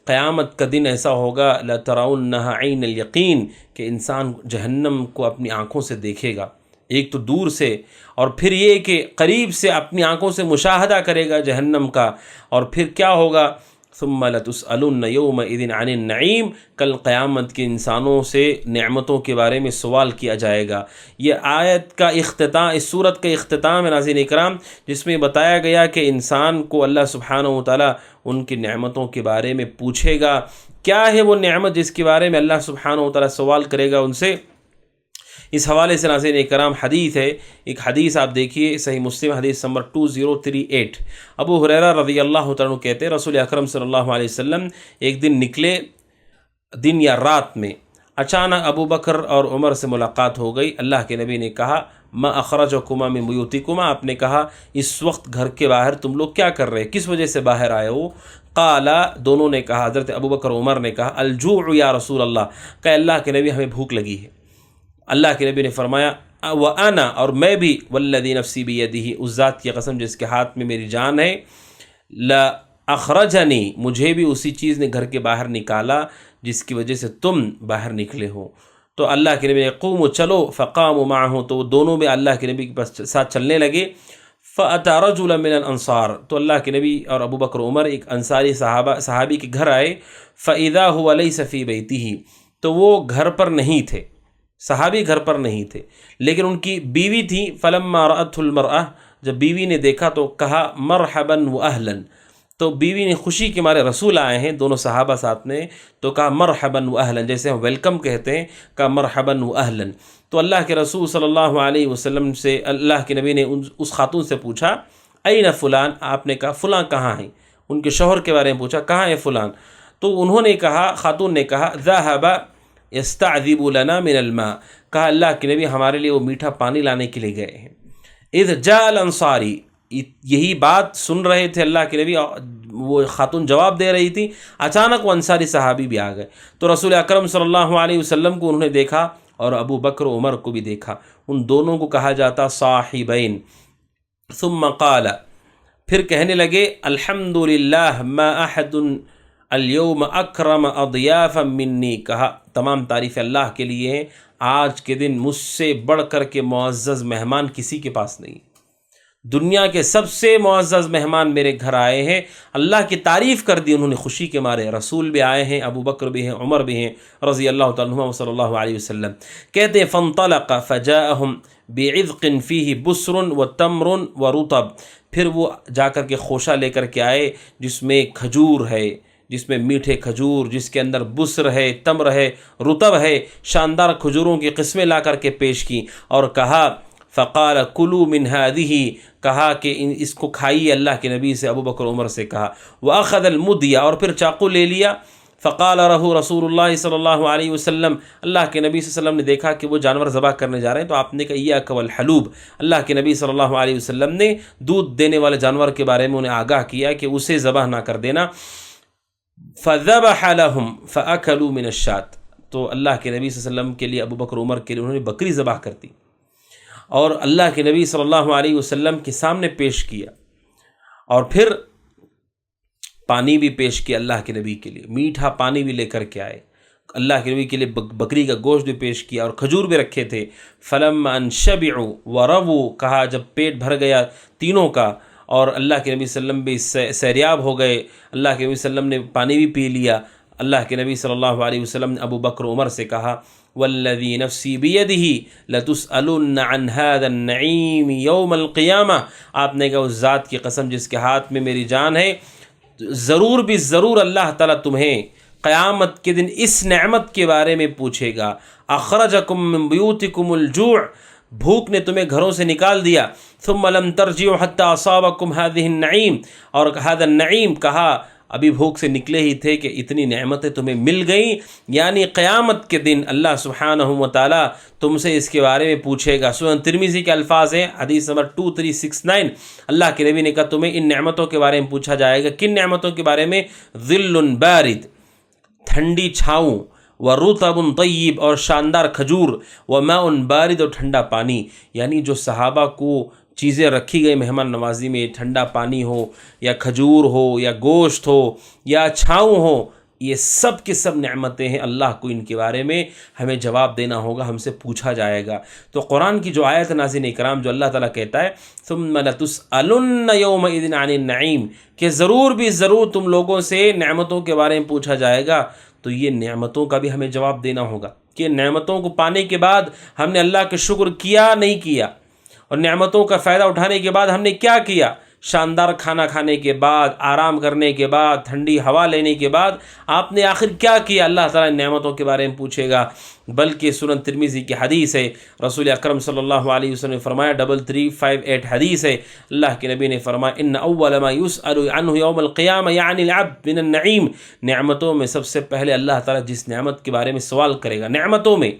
قیامت کا دن ایسا ہوگا لترونها عین الیقین، کہ انسان جہنم کو اپنی آنکھوں سے دیکھے گا، ایک تو دور سے، اور پھر یہ کہ قریب سے اپنی آنکھوں سے مشاہدہ کرے گا جہنم کا. اور پھر کیا ہوگا؟ ثم لتسألن یومئذ عن النعیم، کل قیامت کے انسانوں سے نعمتوں کے بارے میں سوال کیا جائے گا۔ یہ آیت کا اختتام، اس صورت کا اختتام ہے ناظرین اکرام، جس میں بتایا گیا کہ انسان کو اللہ سبحانہ و تعالیٰ ان کی نعمتوں کے بارے میں پوچھے گا۔ کیا ہے وہ نعمت جس کے بارے میں اللہ سبحانہ و تعالیٰ سوال کرے گا ان سے؟ اس حوالے سے ناظرین اکرام حدیث ہے، ایک حدیث آپ دیکھیے صحیح مسلم حدیث نمبر 2038۔ ابو ہریرہ رضی اللہ تعالیٰ عنہ کہتے ہیں رسول اکرم صلی اللہ علیہ وسلم ایک دن نکلے، دن یا رات میں، اچانک ابو بکر اور عمر سے ملاقات ہو گئی۔ اللہ کے نبی نے کہا ما اخرجکما من بیوتکما، آپ نے کہا اس وقت گھر کے باہر تم لوگ کیا کر رہے، کس وجہ سے باہر آئے ہو؟ قالا، دونوں نے کہا، حضرت ابو بکر عمر نے کہا الجوع یا رسول اللہ، کہ اللہ کے نبی ہمیں بھوک لگی ہے۔ اللہ کے نبی نے فرمایا وَأَنَا، اور میں بھی، وَالَّذِي نَفْسِي بِيَدِهِ، اس ذات کی قسم جس کے ہاتھ میں میری جان ہے، لَأَخْرَجَنِي، مجھے بھی اسی چیز نے گھر کے باہر نکالا جس کی وجہ سے تم باہر نکلے ہو۔ تو اللہ کے نبی نے قوموا، چلو، فقاموا معه، تو وہ دونوں میں اللہ کے نبی کے ساتھ چلنے لگے۔ فَأَتَى رَجُلًا مِنَ الْأَنصَارِ، تو اللہ کے نبی اور ابو بکر عمر ایک انصاری صحابی کے گھر آئے۔ فَإِذَا هُوَ لَيْسَ فِي بَيْتِهِ، تو وہ گھر پر نہیں تھے، صحابی گھر پر نہیں تھے، لیکن ان کی بیوی تھی۔ فلما رأته المرأة، جب بیوی نے دیکھا تو کہا مرحبا واہلا، تو بیوی نے خوشی کے مارے، رسول آئے ہیں دونوں صحابہ ساتھ میں، تو کہا مرحبا واہلا، جیسے ہم ویلکم کہتے ہیں، کہا مرحبا واہلا۔ تو اللہ کے رسول صلی اللہ علیہ وسلم سے، اللہ کے نبی نے اس خاتون سے پوچھا این فلان، آپ نے کہا فلاں کہاں ہیں، ان کے شوہر کے بارے میں پوچھا کہاں ہے فلان، تو انہوں نے کہا، خاتون نے کہا ذهب یستعذب لنا من الماء، کہا اللہ کے نبی ہمارے لیے وہ میٹھا پانی لانے کے لیے گئے ہیں۔ اذ جاء الانصاری، یہی بات سن رہے تھے اللہ کے نبی، وہ خاتون جواب دے رہی تھی، اچانک وہ انصاری صحابی بھی آ گئے۔ تو رسول اکرم صلی اللہ علیہ وسلم کو انہوں نے دیکھا اور ابو بکر و عمر کو بھی دیکھا، ان دونوں کو کہا جاتا صاحبین۔ ثم قال، پھر کہنے لگے الحمدللہ ما احد الیوم اکرم اضیافا منی، کہا تمام تعریف اللہ کے لیے ہیں، آج کے دن مجھ سے بڑھ کر کے معزز مہمان کسی کے پاس نہیں، دنیا کے سب سے معزز مہمان میرے گھر آئے ہیں۔ اللہ کی تعریف کر دی انہوں نے خوشی کے مارے، رسول بھی آئے ہیں، ابو بکر بھی ہیں، عمر بھی ہیں رضی اللہ تعالیٰ عنہم صلی اللہ علیہ وسلم۔ کہتے ہیں فانطلق فجاءہم بعذق فیہ بسر وتمر ورطب، پھر وہ جا کر کے خوشہ لے کر کے آئے جس میں کھجور ہے، جس میں میٹھے کھجور، جس کے اندر بسر ہے، تمر ہے، رطب ہے، شاندار کھجوروں کی قسمیں لا کر کے پیش کی، اور کہا فقال کلوا من هذه، کہا کہ اس کو کھائیے، اللہ کے نبی سے ابو بکر عمر سے کہا۔ واخذ المدیہ، اور پھر چاقو لے لیا۔ فقال رہو رسول اللہ صلی اللہ علیہ وسلم، اللہ کے نبی صلی اللہ علیہ وسلم نے دیکھا کہ وہ جانور ذبح کرنے جا رہے ہیں، تو آپ نے کہا ایاک والحلوب، اللہ کے نبی صلی اللہ علیہ وسلم نے دودھ دینے والے جانور کے بارے میں انہیں آگاہ کیا کہ اسے ذبح نہ کر دینا۔ فذبح لهم فاكلوا من الشاة، تو اللہ کے نبی صلی اللہ علیہ وسلم کے لیے، ابو بکر عمر کے لیے انہوں نے بکری ذبح کر دی اور اللہ کے نبی صلی اللہ علیہ وسلم کے سامنے پیش کیا، اور پھر پانی بھی پیش کیا اللہ کے نبی کے لیے، میٹھا پانی بھی لے کر کے آئے، اللہ کے نبی کے لیے بکری کا گوشت بھی پیش کیا اور کھجور بھی رکھے تھے۔ فلما ان شبعوا وروا، کہا جب پیٹ بھر گیا تینوں کا اور اللہ کے نبی صلی اللہ علیہ وسلم بھی سیریاب ہو گئے، اللہ کے نبی صلی اللہ علیہ وسلم نے پانی بھی پی لیا، اللہ کے نبی صلی اللہ علیہ وسلم نے ابو بکر عمر سے کہا والذی نفسی بیدہ لتسألن عن هذا النعیم یوم القیامہ، آپ نے کہا اس ذات کی قسم جس کے ہاتھ میں میری جان ہے، ضرور بھی ضرور اللہ تعالیٰ تمہیں قیامت کے دن اس نعمت کے بارے میں پوچھے گا۔ اخرجکم من بیوتکم الجوع، بھوک نے تمہیں گھروں سے نکال دیا، ثم لم ترجعوا حتى اصابکم هذه النعیم، اور هذا النعیم کہا ابھی بھوک سے نکلے ہی تھے کہ اتنی نعمتیں تمہیں مل گئیں، یعنی قیامت کے دن اللہ سبحانہ و تعالیٰ تم سے اس کے بارے میں پوچھے گا۔ سنن ترمذی کے الفاظ ہیں، حدیث نمبر 2369، اللہ کے نبی نے کہا تمہیں ان نعمتوں کے بارے میں پوچھا جائے گا۔ کن نعمتوں کے بارے میں؟ ظل بارد، ٹھنڈی چھاؤں، ورطب طیب، اور شاندار کھجور، وماء بارد، اور ٹھنڈا پانی، یعنی جو صحابہ کو چیزیں رکھی گئی مہمان نوازی میں، ٹھنڈا پانی ہو یا کھجور ہو یا گوشت ہو یا چھاؤں ہو، یہ سب کے سب نعمتیں ہیں، اللہ کو ان کے بارے میں ہمیں جواب دینا ہوگا، ہم سے پوچھا جائے گا۔ تو قرآن کی جو آیت ناظرین اکرام، جو اللہ تعالیٰ کہتا ہے ثم لتسألن یومئذ عن النعیم، کہ ضرور بھی ضرور تم لوگوں سے نعمتوں کے بارے میں پوچھا جائے گا، تو یہ نعمتوں کا بھی ہمیں جواب دینا ہوگا کہ نعمتوں کو پانے کے بعد ہم نے اللہ کا شکر کیا نہیں کیا، اور نعمتوں کا فائدہ اٹھانے کے بعد ہم نے کیا کیا۔ شاندار کھانا کھانے کے بعد، آرام کرنے کے بعد، ٹھنڈی ہوا لینے کے بعد آپ نے آخر کیا کیا، اللہ تعالیٰ نعمتوں کے بارے میں پوچھے گا۔ بلکہ سنن ترمذی کی حدیث ہے، رسول اکرم صلی اللہ علیہ وسلم نے فرمایا، 3358 حدیث ہے، اللہ کے نبی نے فرمایا ان اول ما یسأل عنہ یوم القیامہ یعنی العبد من النعیم، نعمتوں میں سب سے پہلے اللہ تعالیٰ جس نعمت کے بارے میں سوال کرے گا، نعمتوں میں،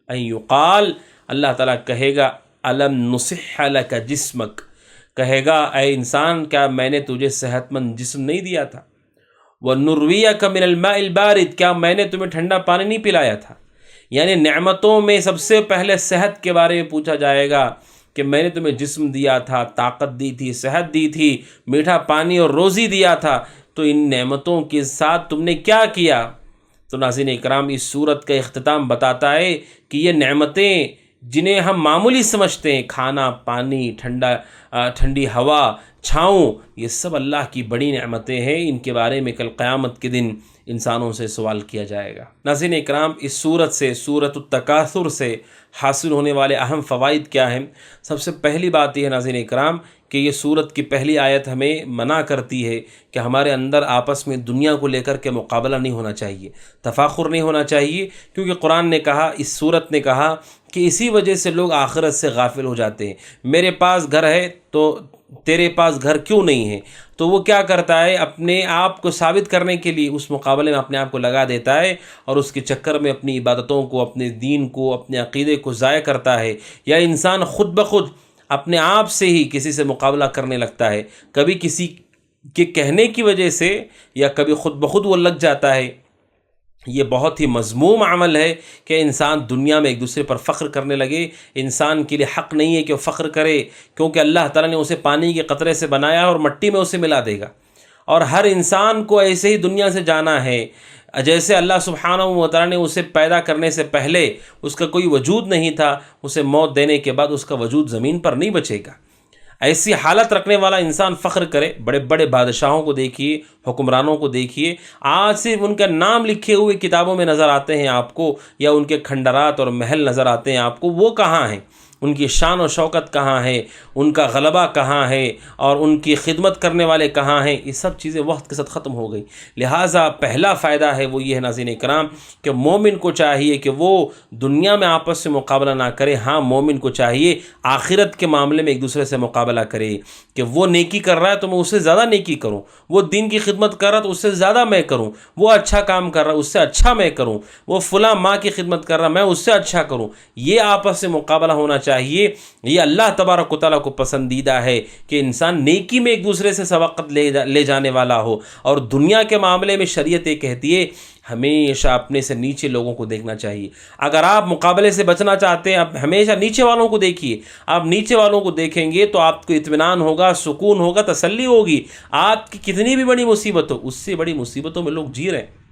ان یقال، اللہ تعالیٰ کہے گا الم نصح لک جسمک، کہے گا اے انسان کیا میں نے تجھے صحت مند جسم نہیں دیا تھا، وَنُرْوِيَكَ مِنَ الْمَاءِ الْبَارِدِ، کیا میں نے تمہیں ٹھنڈا پانی نہیں پلایا تھا۔ یعنی نعمتوں میں سب سے پہلے صحت کے بارے میں پوچھا جائے گا کہ میں نے تمہیں جسم دیا تھا، طاقت دی تھی، صحت دی تھی، میٹھا پانی اور روزی دیا تھا، تو ان نعمتوں کے ساتھ تم نے کیا کیا۔ تو ناظرین اکرام، اس صورت کا اختتام بتاتا ہے کہ یہ نعمتیں جنہیں ہم معمولی سمجھتے ہیں، کھانا، پانی، ٹھنڈی ہوا، چھاؤں، یہ سب اللہ کی بڑی نعمتیں ہیں، ان کے بارے میں کل قیامت کے دن انسانوں سے سوال کیا جائے گا۔ ناظرین اکرام، اس صورت سے، سورۃ التکاثر سے حاصل ہونے والے اہم فوائد کیا ہیں؟ سب سے پہلی بات یہ ہے ناظرین اکرام کہ یہ سورت کی پہلی آیت ہمیں منع کرتی ہے کہ ہمارے اندر آپس میں دنیا کو لے کر کے مقابلہ نہیں ہونا چاہیے، تفاخر نہیں ہونا چاہیے، کیونکہ قرآن نے کہا، اس سورت نے کہا کہ اسی وجہ سے لوگ آخرت سے غافل ہو جاتے ہیں۔ میرے پاس گھر ہے تو تیرے پاس گھر کیوں نہیں ہے؟ تو وہ کیا کرتا ہے، اپنے آپ کو ثابت کرنے کے لیے اس مقابلے میں اپنے آپ کو لگا دیتا ہے، اور اس کے چکر میں اپنی عبادتوں کو، اپنے دین کو، اپنے عقیدے کو ضائع کرتا ہے۔ یا انسان خود بخود اپنے آپ سے ہی کسی سے مقابلہ کرنے لگتا ہے، کبھی کسی کے کہنے کی وجہ سے، یا کبھی خود بخود وہ لگ جاتا ہے۔ یہ بہت ہی مذموم عمل ہے کہ انسان دنیا میں ایک دوسرے پر فخر کرنے لگے۔ انسان کے لیے حق نہیں ہے کہ وہ فخر کرے، کیونکہ اللہ تعالیٰ نے اسے پانی کے قطرے سے بنایا اور مٹی میں اسے ملا دے گا، اور ہر انسان کو ایسے ہی دنیا سے جانا ہے جیسے اللہ سبحانہ و تعالیٰ نے اسے پیدا کرنے سے پہلے اس کا کوئی وجود نہیں تھا، اسے موت دینے کے بعد اس کا وجود زمین پر نہیں بچے گا۔ ایسی حالت رکھنے والا انسان فخر کرے۔ بڑے بڑے بادشاہوں کو دیکھیے، حکمرانوں کو دیکھیے، آج صرف ان کا نام لکھے ہوئے کتابوں میں نظر آتے ہیں آپ کو، یا ان کے کھنڈرات اور محل نظر آتے ہیں آپ کو، وہ کہاں ہیں؟ ان کی شان و شوکت کہاں ہے؟ ان کا غلبہ کہاں ہے؟ اور ان کی خدمت کرنے والے کہاں ہیں؟ یہ سب چیزیں وقت کے ساتھ ختم ہو گئی۔ لہٰذا پہلا فائدہ ہے وہ یہ ہے ناظرین اکرام کہ مومن کو چاہیے کہ وہ دنیا میں آپس سے مقابلہ نہ کرے، ہاں مومن کو چاہیے آخرت کے معاملے میں ایک دوسرے سے مقابلہ کرے، کہ وہ نیکی کر رہا ہے تو میں اس سے زیادہ نیکی کروں، وہ دین کی خدمت کر رہا ہے تو اس سے زیادہ میں کروں، وہ اچھا کام کر رہا ہے اس سے اچھا میں کروں، وہ فلاں ماں کی خدمت کر رہا میں اس سے اچھا کروں۔ یہ آپس سے مقابلہ ہونا چاہیے۔ یہ اللہ تبارک و تعالیٰ کو پسندیدہ ہے کہ انسان نیکی میں ایک دوسرے سے سبقت لے جانے والا ہو، اور دنیا کے معاملے میں شریعت یہ کہتی ہے ہمیشہ اپنے سے نیچے لوگوں کو دیکھنا چاہیے۔ اگر آپ مقابلے سے بچنا چاہتے ہیں، آپ ہمیشہ نیچے والوں کو دیکھیے۔ آپ نیچے والوں کو دیکھیں گے تو آپ کو اطمینان ہوگا، سکون ہوگا، تسلی ہوگی۔ آپ کی کتنی بھی بڑی مصیبت ہو، اس سے بڑی مصیبتوں میں لوگ جی رہے ہیں۔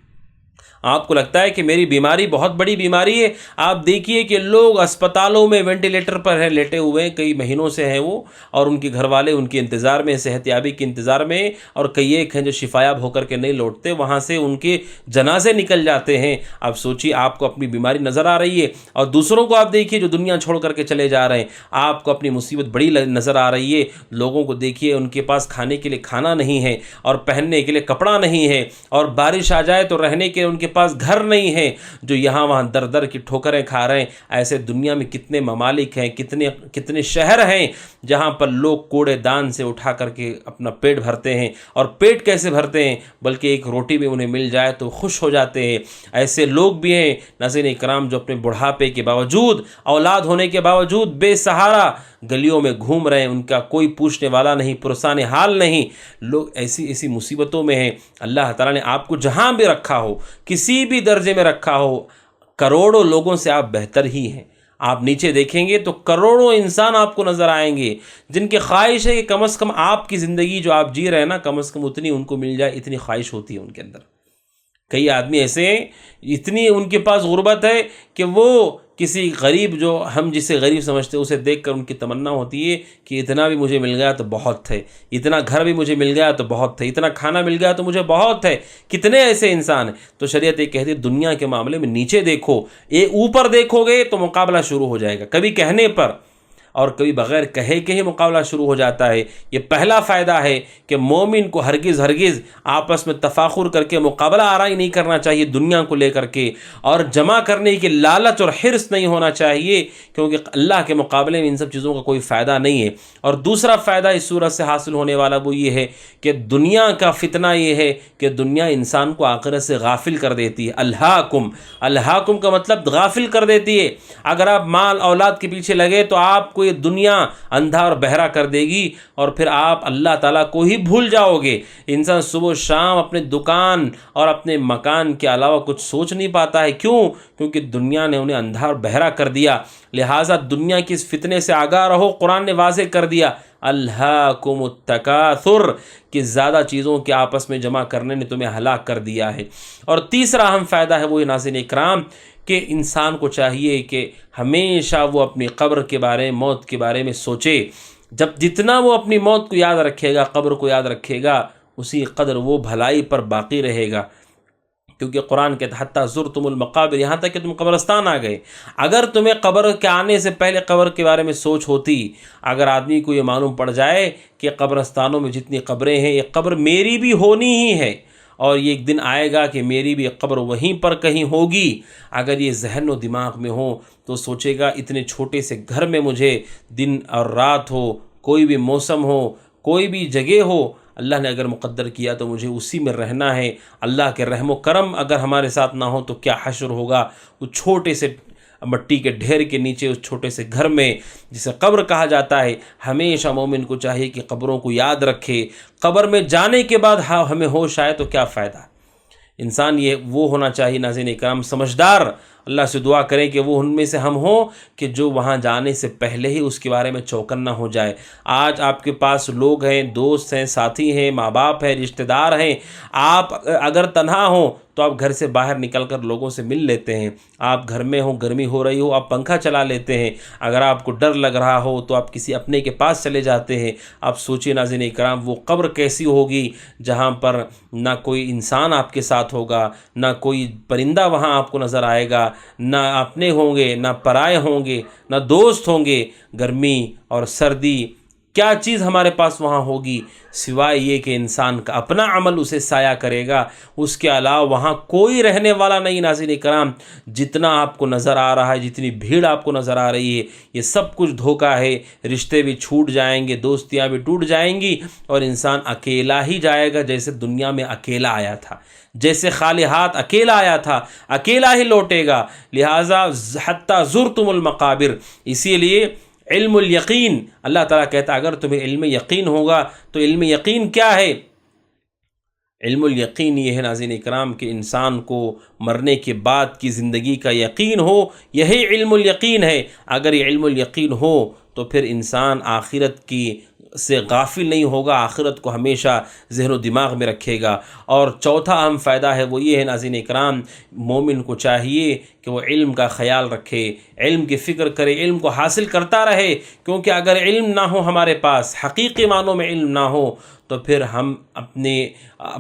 آپ کو لگتا ہے کہ میری بیماری بہت بڑی بیماری ہے، آپ دیکھیے کہ لوگ اسپتالوں میں وینٹیلیٹر پر ہیں، لیٹے ہوئے ہیں، کئی مہینوں سے ہیں وہ، اور ان کے گھر والے ان کے انتظار میں، صحت یابی کے انتظار میں، اور کئی ایک ہیں جو شفا یاب ہو کر کے نہیں لوٹتے، وہاں سے ان کے جنازے نکل جاتے ہیں۔ آپ سوچیے، آپ کو اپنی بیماری نظر آ رہی ہے، اور دوسروں کو آپ دیکھیے جو دنیا چھوڑ کر کے چلے جا رہے ہیں، آپ کو اپنی مصیبت بڑی نظر آ رہی ہے۔ لوگوں کو دیکھیے، ان کے پاس کھانے کے لیے کھانا نہیں ہے، اور پہننے کے لیے کپڑا نہیں ہے، اور بارش آ جائے تو رہنے کے ان کے پاس گھر نہیں ہے، جو یہاں وہاں در در کی ٹھوکریں کھا رہے ہیں۔ ایسے دنیا میں کتنے ممالک ہیں، کتنے شہر ہیں جہاں پر لوگ کوڑے دان سے اٹھا کر کے اپنا پیٹ بھرتے ہیں، اور پیٹ کیسے بھرتے ہیں، بلکہ ایک روٹی بھی انہیں مل جائے تو خوش ہو جاتے ہیں۔ ایسے لوگ بھی ہیں ناظرین اکرام جو اپنے بڑھاپے کے باوجود، اولاد ہونے کے باوجود بے سہارا گلیوں میں گھوم رہے ہیں، ان کا کوئی پوچھنے والا نہیں، پرسان حال نہیں۔ لوگ ایسی مصیبتوں میں ہیں۔ اللہ تعالیٰ نے آپ کو جہاں بھی رکھا ہو، کسی بھی درجے میں رکھا ہو، کروڑوں لوگوں سے آپ بہتر ہی ہیں۔ آپ نیچے دیکھیں گے تو کروڑوں انسان آپ کو نظر آئیں گے جن کی خواہش ہے کہ کم از کم آپ کی زندگی جو آپ جی رہے ہیں نا، کم از کم اتنی ان کو مل جائے، اتنی خواہش ہوتی ہے ان کے اندر۔ کئی آدمی ایسے ہیں اتنی ان کے پاس غربت ہے کہ وہ کسی غریب، جو ہم جسے غریب سمجھتے ہیں، اسے دیکھ کر ان کی تمنا ہوتی ہے کہ اتنا بھی مجھے مل گیا تو بہت ہے، اتنا گھر بھی مجھے مل گیا تو بہت ہے، اتنا کھانا مل گیا تو مجھے بہت ہے۔ کتنے ایسے انسان ہیں؟ تو شریعت یہ کہتی ہے دنیا کے معاملے میں نیچے دیکھو، یہ اوپر دیکھو گے تو مقابلہ شروع ہو جائے گا، کبھی کہنے پر اور کبھی بغیر کہے کے ہی مقابلہ شروع ہو جاتا ہے۔ یہ پہلا فائدہ ہے کہ مومن کو ہرگز آپس میں تفاخر کر کے مقابلہ آرائی نہیں کرنا چاہیے دنیا کو لے کر کے، اور جمع کرنے کی لالچ اور حرص نہیں ہونا چاہیے، کیونکہ اللہ کے مقابلے میں ان سب چیزوں کا کوئی فائدہ نہیں ہے۔ اور دوسرا فائدہ اس صورت سے حاصل ہونے والا وہ یہ ہے کہ دنیا کا فتنہ یہ ہے کہ دنیا انسان کو آخرت سے غافل کر دیتی ہے۔ الہاکم کا مطلب غافل کر دیتی ہے۔ اگر آپ مال اولاد کے پیچھے لگے تو آپ کو یہ دنیا اندھا اور بہرا کر دے گی، اور پھر آپ اللہ تعالیٰ کو ہی بھول جاؤ گے۔ انسان صبح و شام اپنے دکان اور اپنے مکان کے علاوہ کچھ سوچ نہیں پاتا ہے۔ کیوں؟ کیونکہ دنیا نے انہیں اندھا اور بہرا کر دیا۔ لہٰذا دنیا کی اس فتنے سے آگاہ رہو۔ قرآن نے واضح کر دیا الہاکم التکاثر، کہ زیادہ چیزوں کے آپس میں جمع کرنے نے تمہیں ہلاک کر دیا ہے۔ اور تیسرا اہم فائدہ ہے وہ یہ ناظرین اکرام کہ انسان کو چاہیے کہ ہمیشہ وہ اپنی قبر کے بارے، موت کے بارے میں سوچے۔ جتنا وہ اپنی موت کو یاد رکھے گا، قبر کو یاد رکھے گا، اسی قدر وہ بھلائی پر باقی رہے گا۔ کیونکہ قرآن کہتا ہے حتیٰ زرتم المقابر، یہاں تک کہ تم قبرستان آ گئے۔ اگر تمہیں قبر کے آنے سے پہلے قبر کے بارے میں سوچ ہوتی، اگر آدمی کو یہ معلوم پڑ جائے کہ قبرستانوں میں جتنی قبریں ہیں یہ قبر میری بھی ہونی ہی ہے، اور یہ ایک دن آئے گا کہ میری بھی قبر وہیں پر کہیں ہوگی، اگر یہ ذہن و دماغ میں ہو تو سوچے گا اتنے چھوٹے سے گھر میں مجھے دن اور رات ہو، کوئی بھی موسم ہو، کوئی بھی جگہ ہو، اللہ نے اگر مقدر کیا تو مجھے اسی میں رہنا ہے۔ اللہ کے رحم و کرم اگر ہمارے ساتھ نہ ہو تو کیا حشر ہوگا اس چھوٹے سے مٹی کے ڈھیر کے نیچے، اس چھوٹے سے گھر میں جسے قبر کہا جاتا ہے۔ ہمیشہ مومن کو چاہیے کہ قبروں کو یاد رکھے۔ قبر میں جانے کے بعد ہمیں ہوش آئے تو کیا فائدہ؟ انسان یہ وہ ہونا چاہیے ناظرین اکرام سمجھدار، اللہ سے دعا کریں کہ وہ ان میں سے ہم ہوں کہ جو وہاں جانے سے پہلے ہی اس کے بارے میں چوکنا ہو جائے۔ آج آپ کے پاس لوگ ہیں، دوست ہیں، ساتھی ہیں، ماں باپ ہیں، رشتہ دار ہیں، آپ اگر تنہا ہوں تو آپ گھر سے باہر نکل کر لوگوں سے مل لیتے ہیں۔ آپ گھر میں ہوں، گرمی ہو رہی ہو، آپ پنکھا چلا لیتے ہیں۔ اگر آپ کو ڈر لگ رہا ہو تو آپ کسی اپنے کے پاس چلے جاتے ہیں۔ آپ سوچیں ناظرین اکرام وہ قبر کیسی ہوگی جہاں پر نہ کوئی انسان آپ کے ساتھ ہوگا، نہ کوئی پرندہ وہاں آپ کو نظر آئے گا، نہ اپنے ہوں گے، نہ پرائے ہوں گے، نہ دوست ہوں گے۔ گرمی اور سردی کیا چیز ہمارے پاس وہاں ہوگی سوائے یہ کہ انسان کا اپنا عمل اسے سایہ کرے گا، اس کے علاوہ وہاں کوئی رہنے والا نہیں۔ ناظرین کرام جتنا آپ کو نظر آ رہا ہے، جتنی بھیڑ آپ کو نظر آ رہی ہے، یہ سب کچھ دھوکہ ہے۔ رشتے بھی چھوٹ جائیں گے، دوستیاں بھی ٹوٹ جائیں گی، اور انسان اکیلا ہی جائے گا جیسے دنیا میں اکیلا آیا تھا، جیسے خالی ہاتھ اکیلا آیا تھا، اکیلا ہی لوٹے گا۔ لہٰذا حتیٰ زرتم المقابر، اسی لیے علم الیقین، اللہ تعالیٰ کہتا ہے اگر تمہیں علم یقین ہوگا تو علم یقین کیا ہے؟ علم الیقین یہ ہے ناظرین اکرام کہ انسان کو مرنے کے بعد کی زندگی کا یقین ہو، یہی علم الیقین ہے۔ اگر یہ علم الیقین ہو تو پھر انسان آخرت کی سے غافل نہیں ہوگا، آخرت کو ہمیشہ ذہن و دماغ میں رکھے گا۔ اور چوتھا اہم فائدہ ہے وہ یہ ہے ناظرین اکرام مومن کو چاہیے کہ وہ علم کا خیال رکھے، علم کی فکر کرے، علم کو حاصل کرتا رہے، کیونکہ اگر علم نہ ہو ہمارے پاس، حقیقی معنوں میں علم نہ ہو، تو پھر ہم اپنے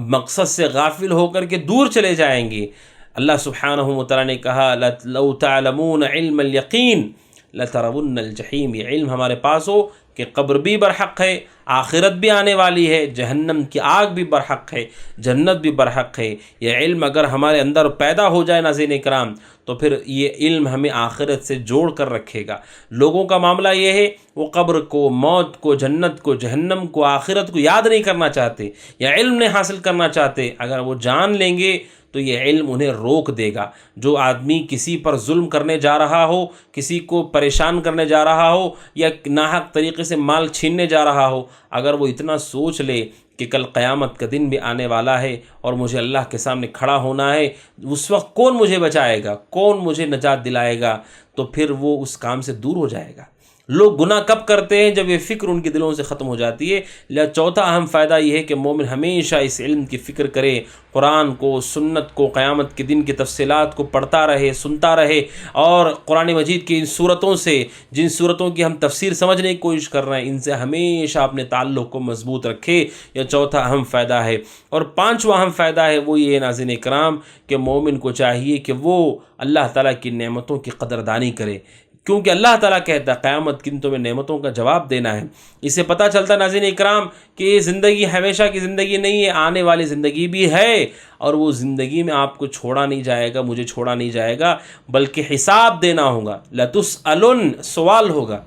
مقصد سے غافل ہو کر کے دور چلے جائیں گے۔ اللہ سبحانہ و تعالیٰ نے کہا لَوْ تَعْلَمُونَ عِلْمَ الْيَقِينِ لَتَرَوُنَّ الْجَحِيمِ، یہ علم ہمارے پاس ہو کہ قبر بھی برحق ہے، آخرت بھی آنے والی ہے، جہنم کی آگ بھی برحق ہے، جنت بھی برحق ہے۔ یہ علم اگر ہمارے اندر پیدا ہو جائے ناظرین اکرام تو پھر یہ علم ہمیں آخرت سے جوڑ کر رکھے گا۔ لوگوں کا معاملہ یہ ہے وہ قبر کو، موت کو، جنت کو، جہنم کو، آخرت کو یاد نہیں کرنا چاہتے یا علم نہیں حاصل کرنا چاہتے۔ اگر وہ جان لیں گے تو یہ علم انہیں روک دے گا۔ جو آدمی کسی پر ظلم کرنے جا رہا ہو، کسی کو پریشان کرنے جا رہا ہو، یا ناحق طریقے سے مال چھیننے جا رہا ہو، اگر وہ اتنا سوچ لے کہ کل قیامت کا دن بھی آنے والا ہے اور مجھے اللہ کے سامنے کھڑا ہونا ہے، اس وقت کون مجھے بچائے گا، کون مجھے نجات دلائے گا، تو پھر وہ اس کام سے دور ہو جائے گا۔ لوگ گناہ کب کرتے ہیں؟ جب یہ فکر ان کے دلوں سے ختم ہو جاتی ہے۔ لہذا چوتھا اہم فائدہ یہ ہے کہ مومن ہمیشہ اس علم کی فکر کرے، قرآن کو، سنت کو، قیامت کے دن کی تفصیلات کو پڑھتا رہے، سنتا رہے، اور قرآن مجید کی ان صورتوں سے، جن صورتوں کی ہم تفسیر سمجھنے کی کوشش کر رہے ہیں، ان سے ہمیشہ اپنے تعلق کو مضبوط رکھے۔ یہ چوتھا اہم فائدہ ہے۔ اور پانچواں اہم فائدہ ہے وہ یہ ناظرین کرام کہ مومن کو چاہیے کہ وہ اللہ تعالیٰ کی نعمتوں کی قدردانی کرے، کیونکہ اللہ تعالیٰ کہتا ہے قیامت کے دن تمہیں نعمتوں کا جواب دینا ہے۔ اس سے پتہ چلتا ہے ناظرین اکرام کہ یہ زندگی ہمیشہ کی زندگی نہیں ہے، آنے والی زندگی بھی ہے، اور وہ زندگی میں آپ کو چھوڑا نہیں جائے گا، مجھے چھوڑا نہیں جائے گا، بلکہ حساب دینا ہوگا۔ لَتُسْأَلُنَّ، سوال ہوگا،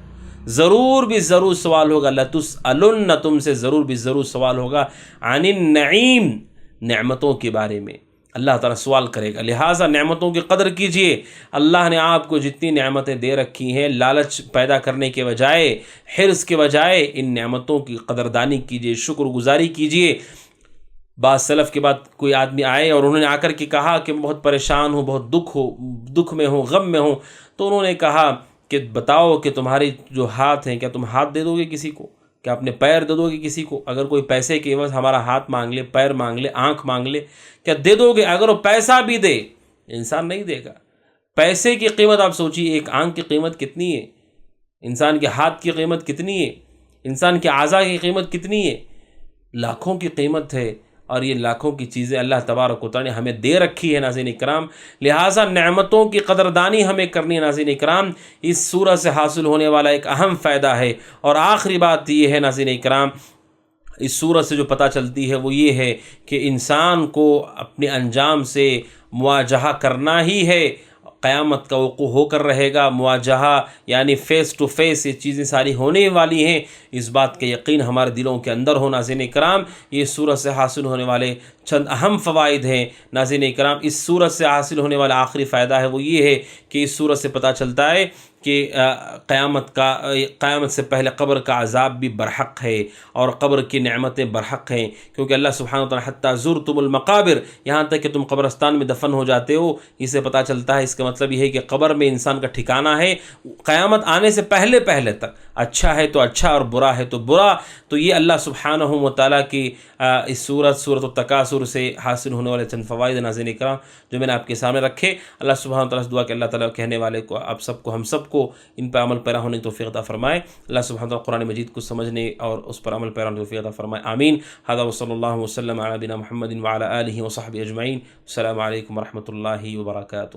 ضرور بھی ضرور سوال ہوگا۔ لَتُسْأَلُنَّ، تم سے ضرور بھی ضرور سوال ہوگا، عَنِ النَّعِيمِ، نعمتوں کے بارے میں اللہ تعالیٰ سوال کرے گا۔ لہٰذا نعمتوں کی قدر کیجئے۔ اللہ نے آپ کو جتنی نعمتیں دے رکھی ہیں، لالچ پیدا کرنے کے بجائے، حرص کے بجائے ان نعمتوں کی قدردانی کیجئے، شکر گزاری کیجئے۔ بعض سلف کے بعد کوئی آدمی آئے اور انہوں نے آ کر کے کہا کہ میں بہت پریشان ہوں، بہت دکھ میں ہوں، غم میں ہوں، تو انہوں نے کہا کہ بتاؤ کہ تمہارے جو ہاتھ ہیں، کیا تم ہاتھ دے دو گے کسی کو؟ کیا اپنے پیر دے دو گے کسی کو؟ اگر کوئی پیسے کے عوض ہمارا ہاتھ مانگ لے، پیر مانگ لے، آنکھ مانگ لے، کیا دے دو گے؟ اگر وہ پیسہ بھی دے، انسان نہیں دے گا۔ پیسے کی قیمت آپ سوچیے، ایک آنکھ کی قیمت کتنی ہے، انسان کے ہاتھ کی قیمت کتنی ہے، انسان کے اعضاء کی قیمت کتنی ہے، لاکھوں کی قیمت ہے، اور یہ لاکھوں کی چیزیں اللہ تبارک و تعالی نے ہمیں دے رکھی ہے ناظرین اکرام۔ لہٰذا نعمتوں کی قدردانی ہمیں کرنی ہے ناظرین اکرام۔ اس سورہ سے حاصل ہونے والا ایک اہم فائدہ ہے۔ اور آخری بات یہ ہے ناظرین اکرام، اس سورت سے جو پتہ چلتی ہے وہ یہ ہے کہ انسان کو اپنے انجام سے مواجہہ کرنا ہی ہے۔ قیامت کا وقوع ہو کر رہے گا، مواجہہ یعنی فیس ٹو فیس یہ چیزیں ساری ہونے والی ہیں، اس بات کا یقین ہمارے دلوں کے اندر ہو ناظرین اکرام۔ یہ سورت سے حاصل ہونے والے چند اہم فوائد ہیں ناظرین اکرام۔ اس سورت سے حاصل ہونے والا آخری فائدہ ہے وہ یہ ہے کہ اس سورت سے پتہ چلتا ہے کہ قیامت سے پہلے قبر کا عذاب بھی برحق ہے، اور قبر کی نعمتیں برحق ہیں، کیونکہ اللہ سبحانہ وتعالی حتیٰ زرتم المقابر، یہاں تک کہ تم قبرستان میں دفن ہو جاتے ہو، اسے پتہ چلتا ہے۔ اس کا مطلب یہ ہے کہ قبر میں انسان کا ٹھکانہ ہے قیامت آنے سے پہلے تک، اچھا ہے تو اچھا اور برا ہے تو برا۔ تو یہ اللہ سبحانہ وتعالی کی اس سورت التکاثر سے حاصل ہونے والے چند فوائد ناظرین اکرام جو میں نے آپ کے سامنے رکھے۔ اللہ سبحانہ وتعالی سے دعا کہ اللہ تعالیٰ کہنے والے کو آپ سب کو، ہم سب کو ان پر عمل پیرا ہونے کی توفیق عطا فرمائے۔ اللہ سبحانہ وتعالی قرآن مجید کو سمجھنے اور اس پر عمل پیرا ہونے کی توفیق عطا فرمائے، آمین۔ ھذا وصلی اللہ وسلم علی نبینا محمد وعلی آلہ وصحبہ اجمعین۔ السلام علیکم ورحمۃ اللہ وبرکاتہ۔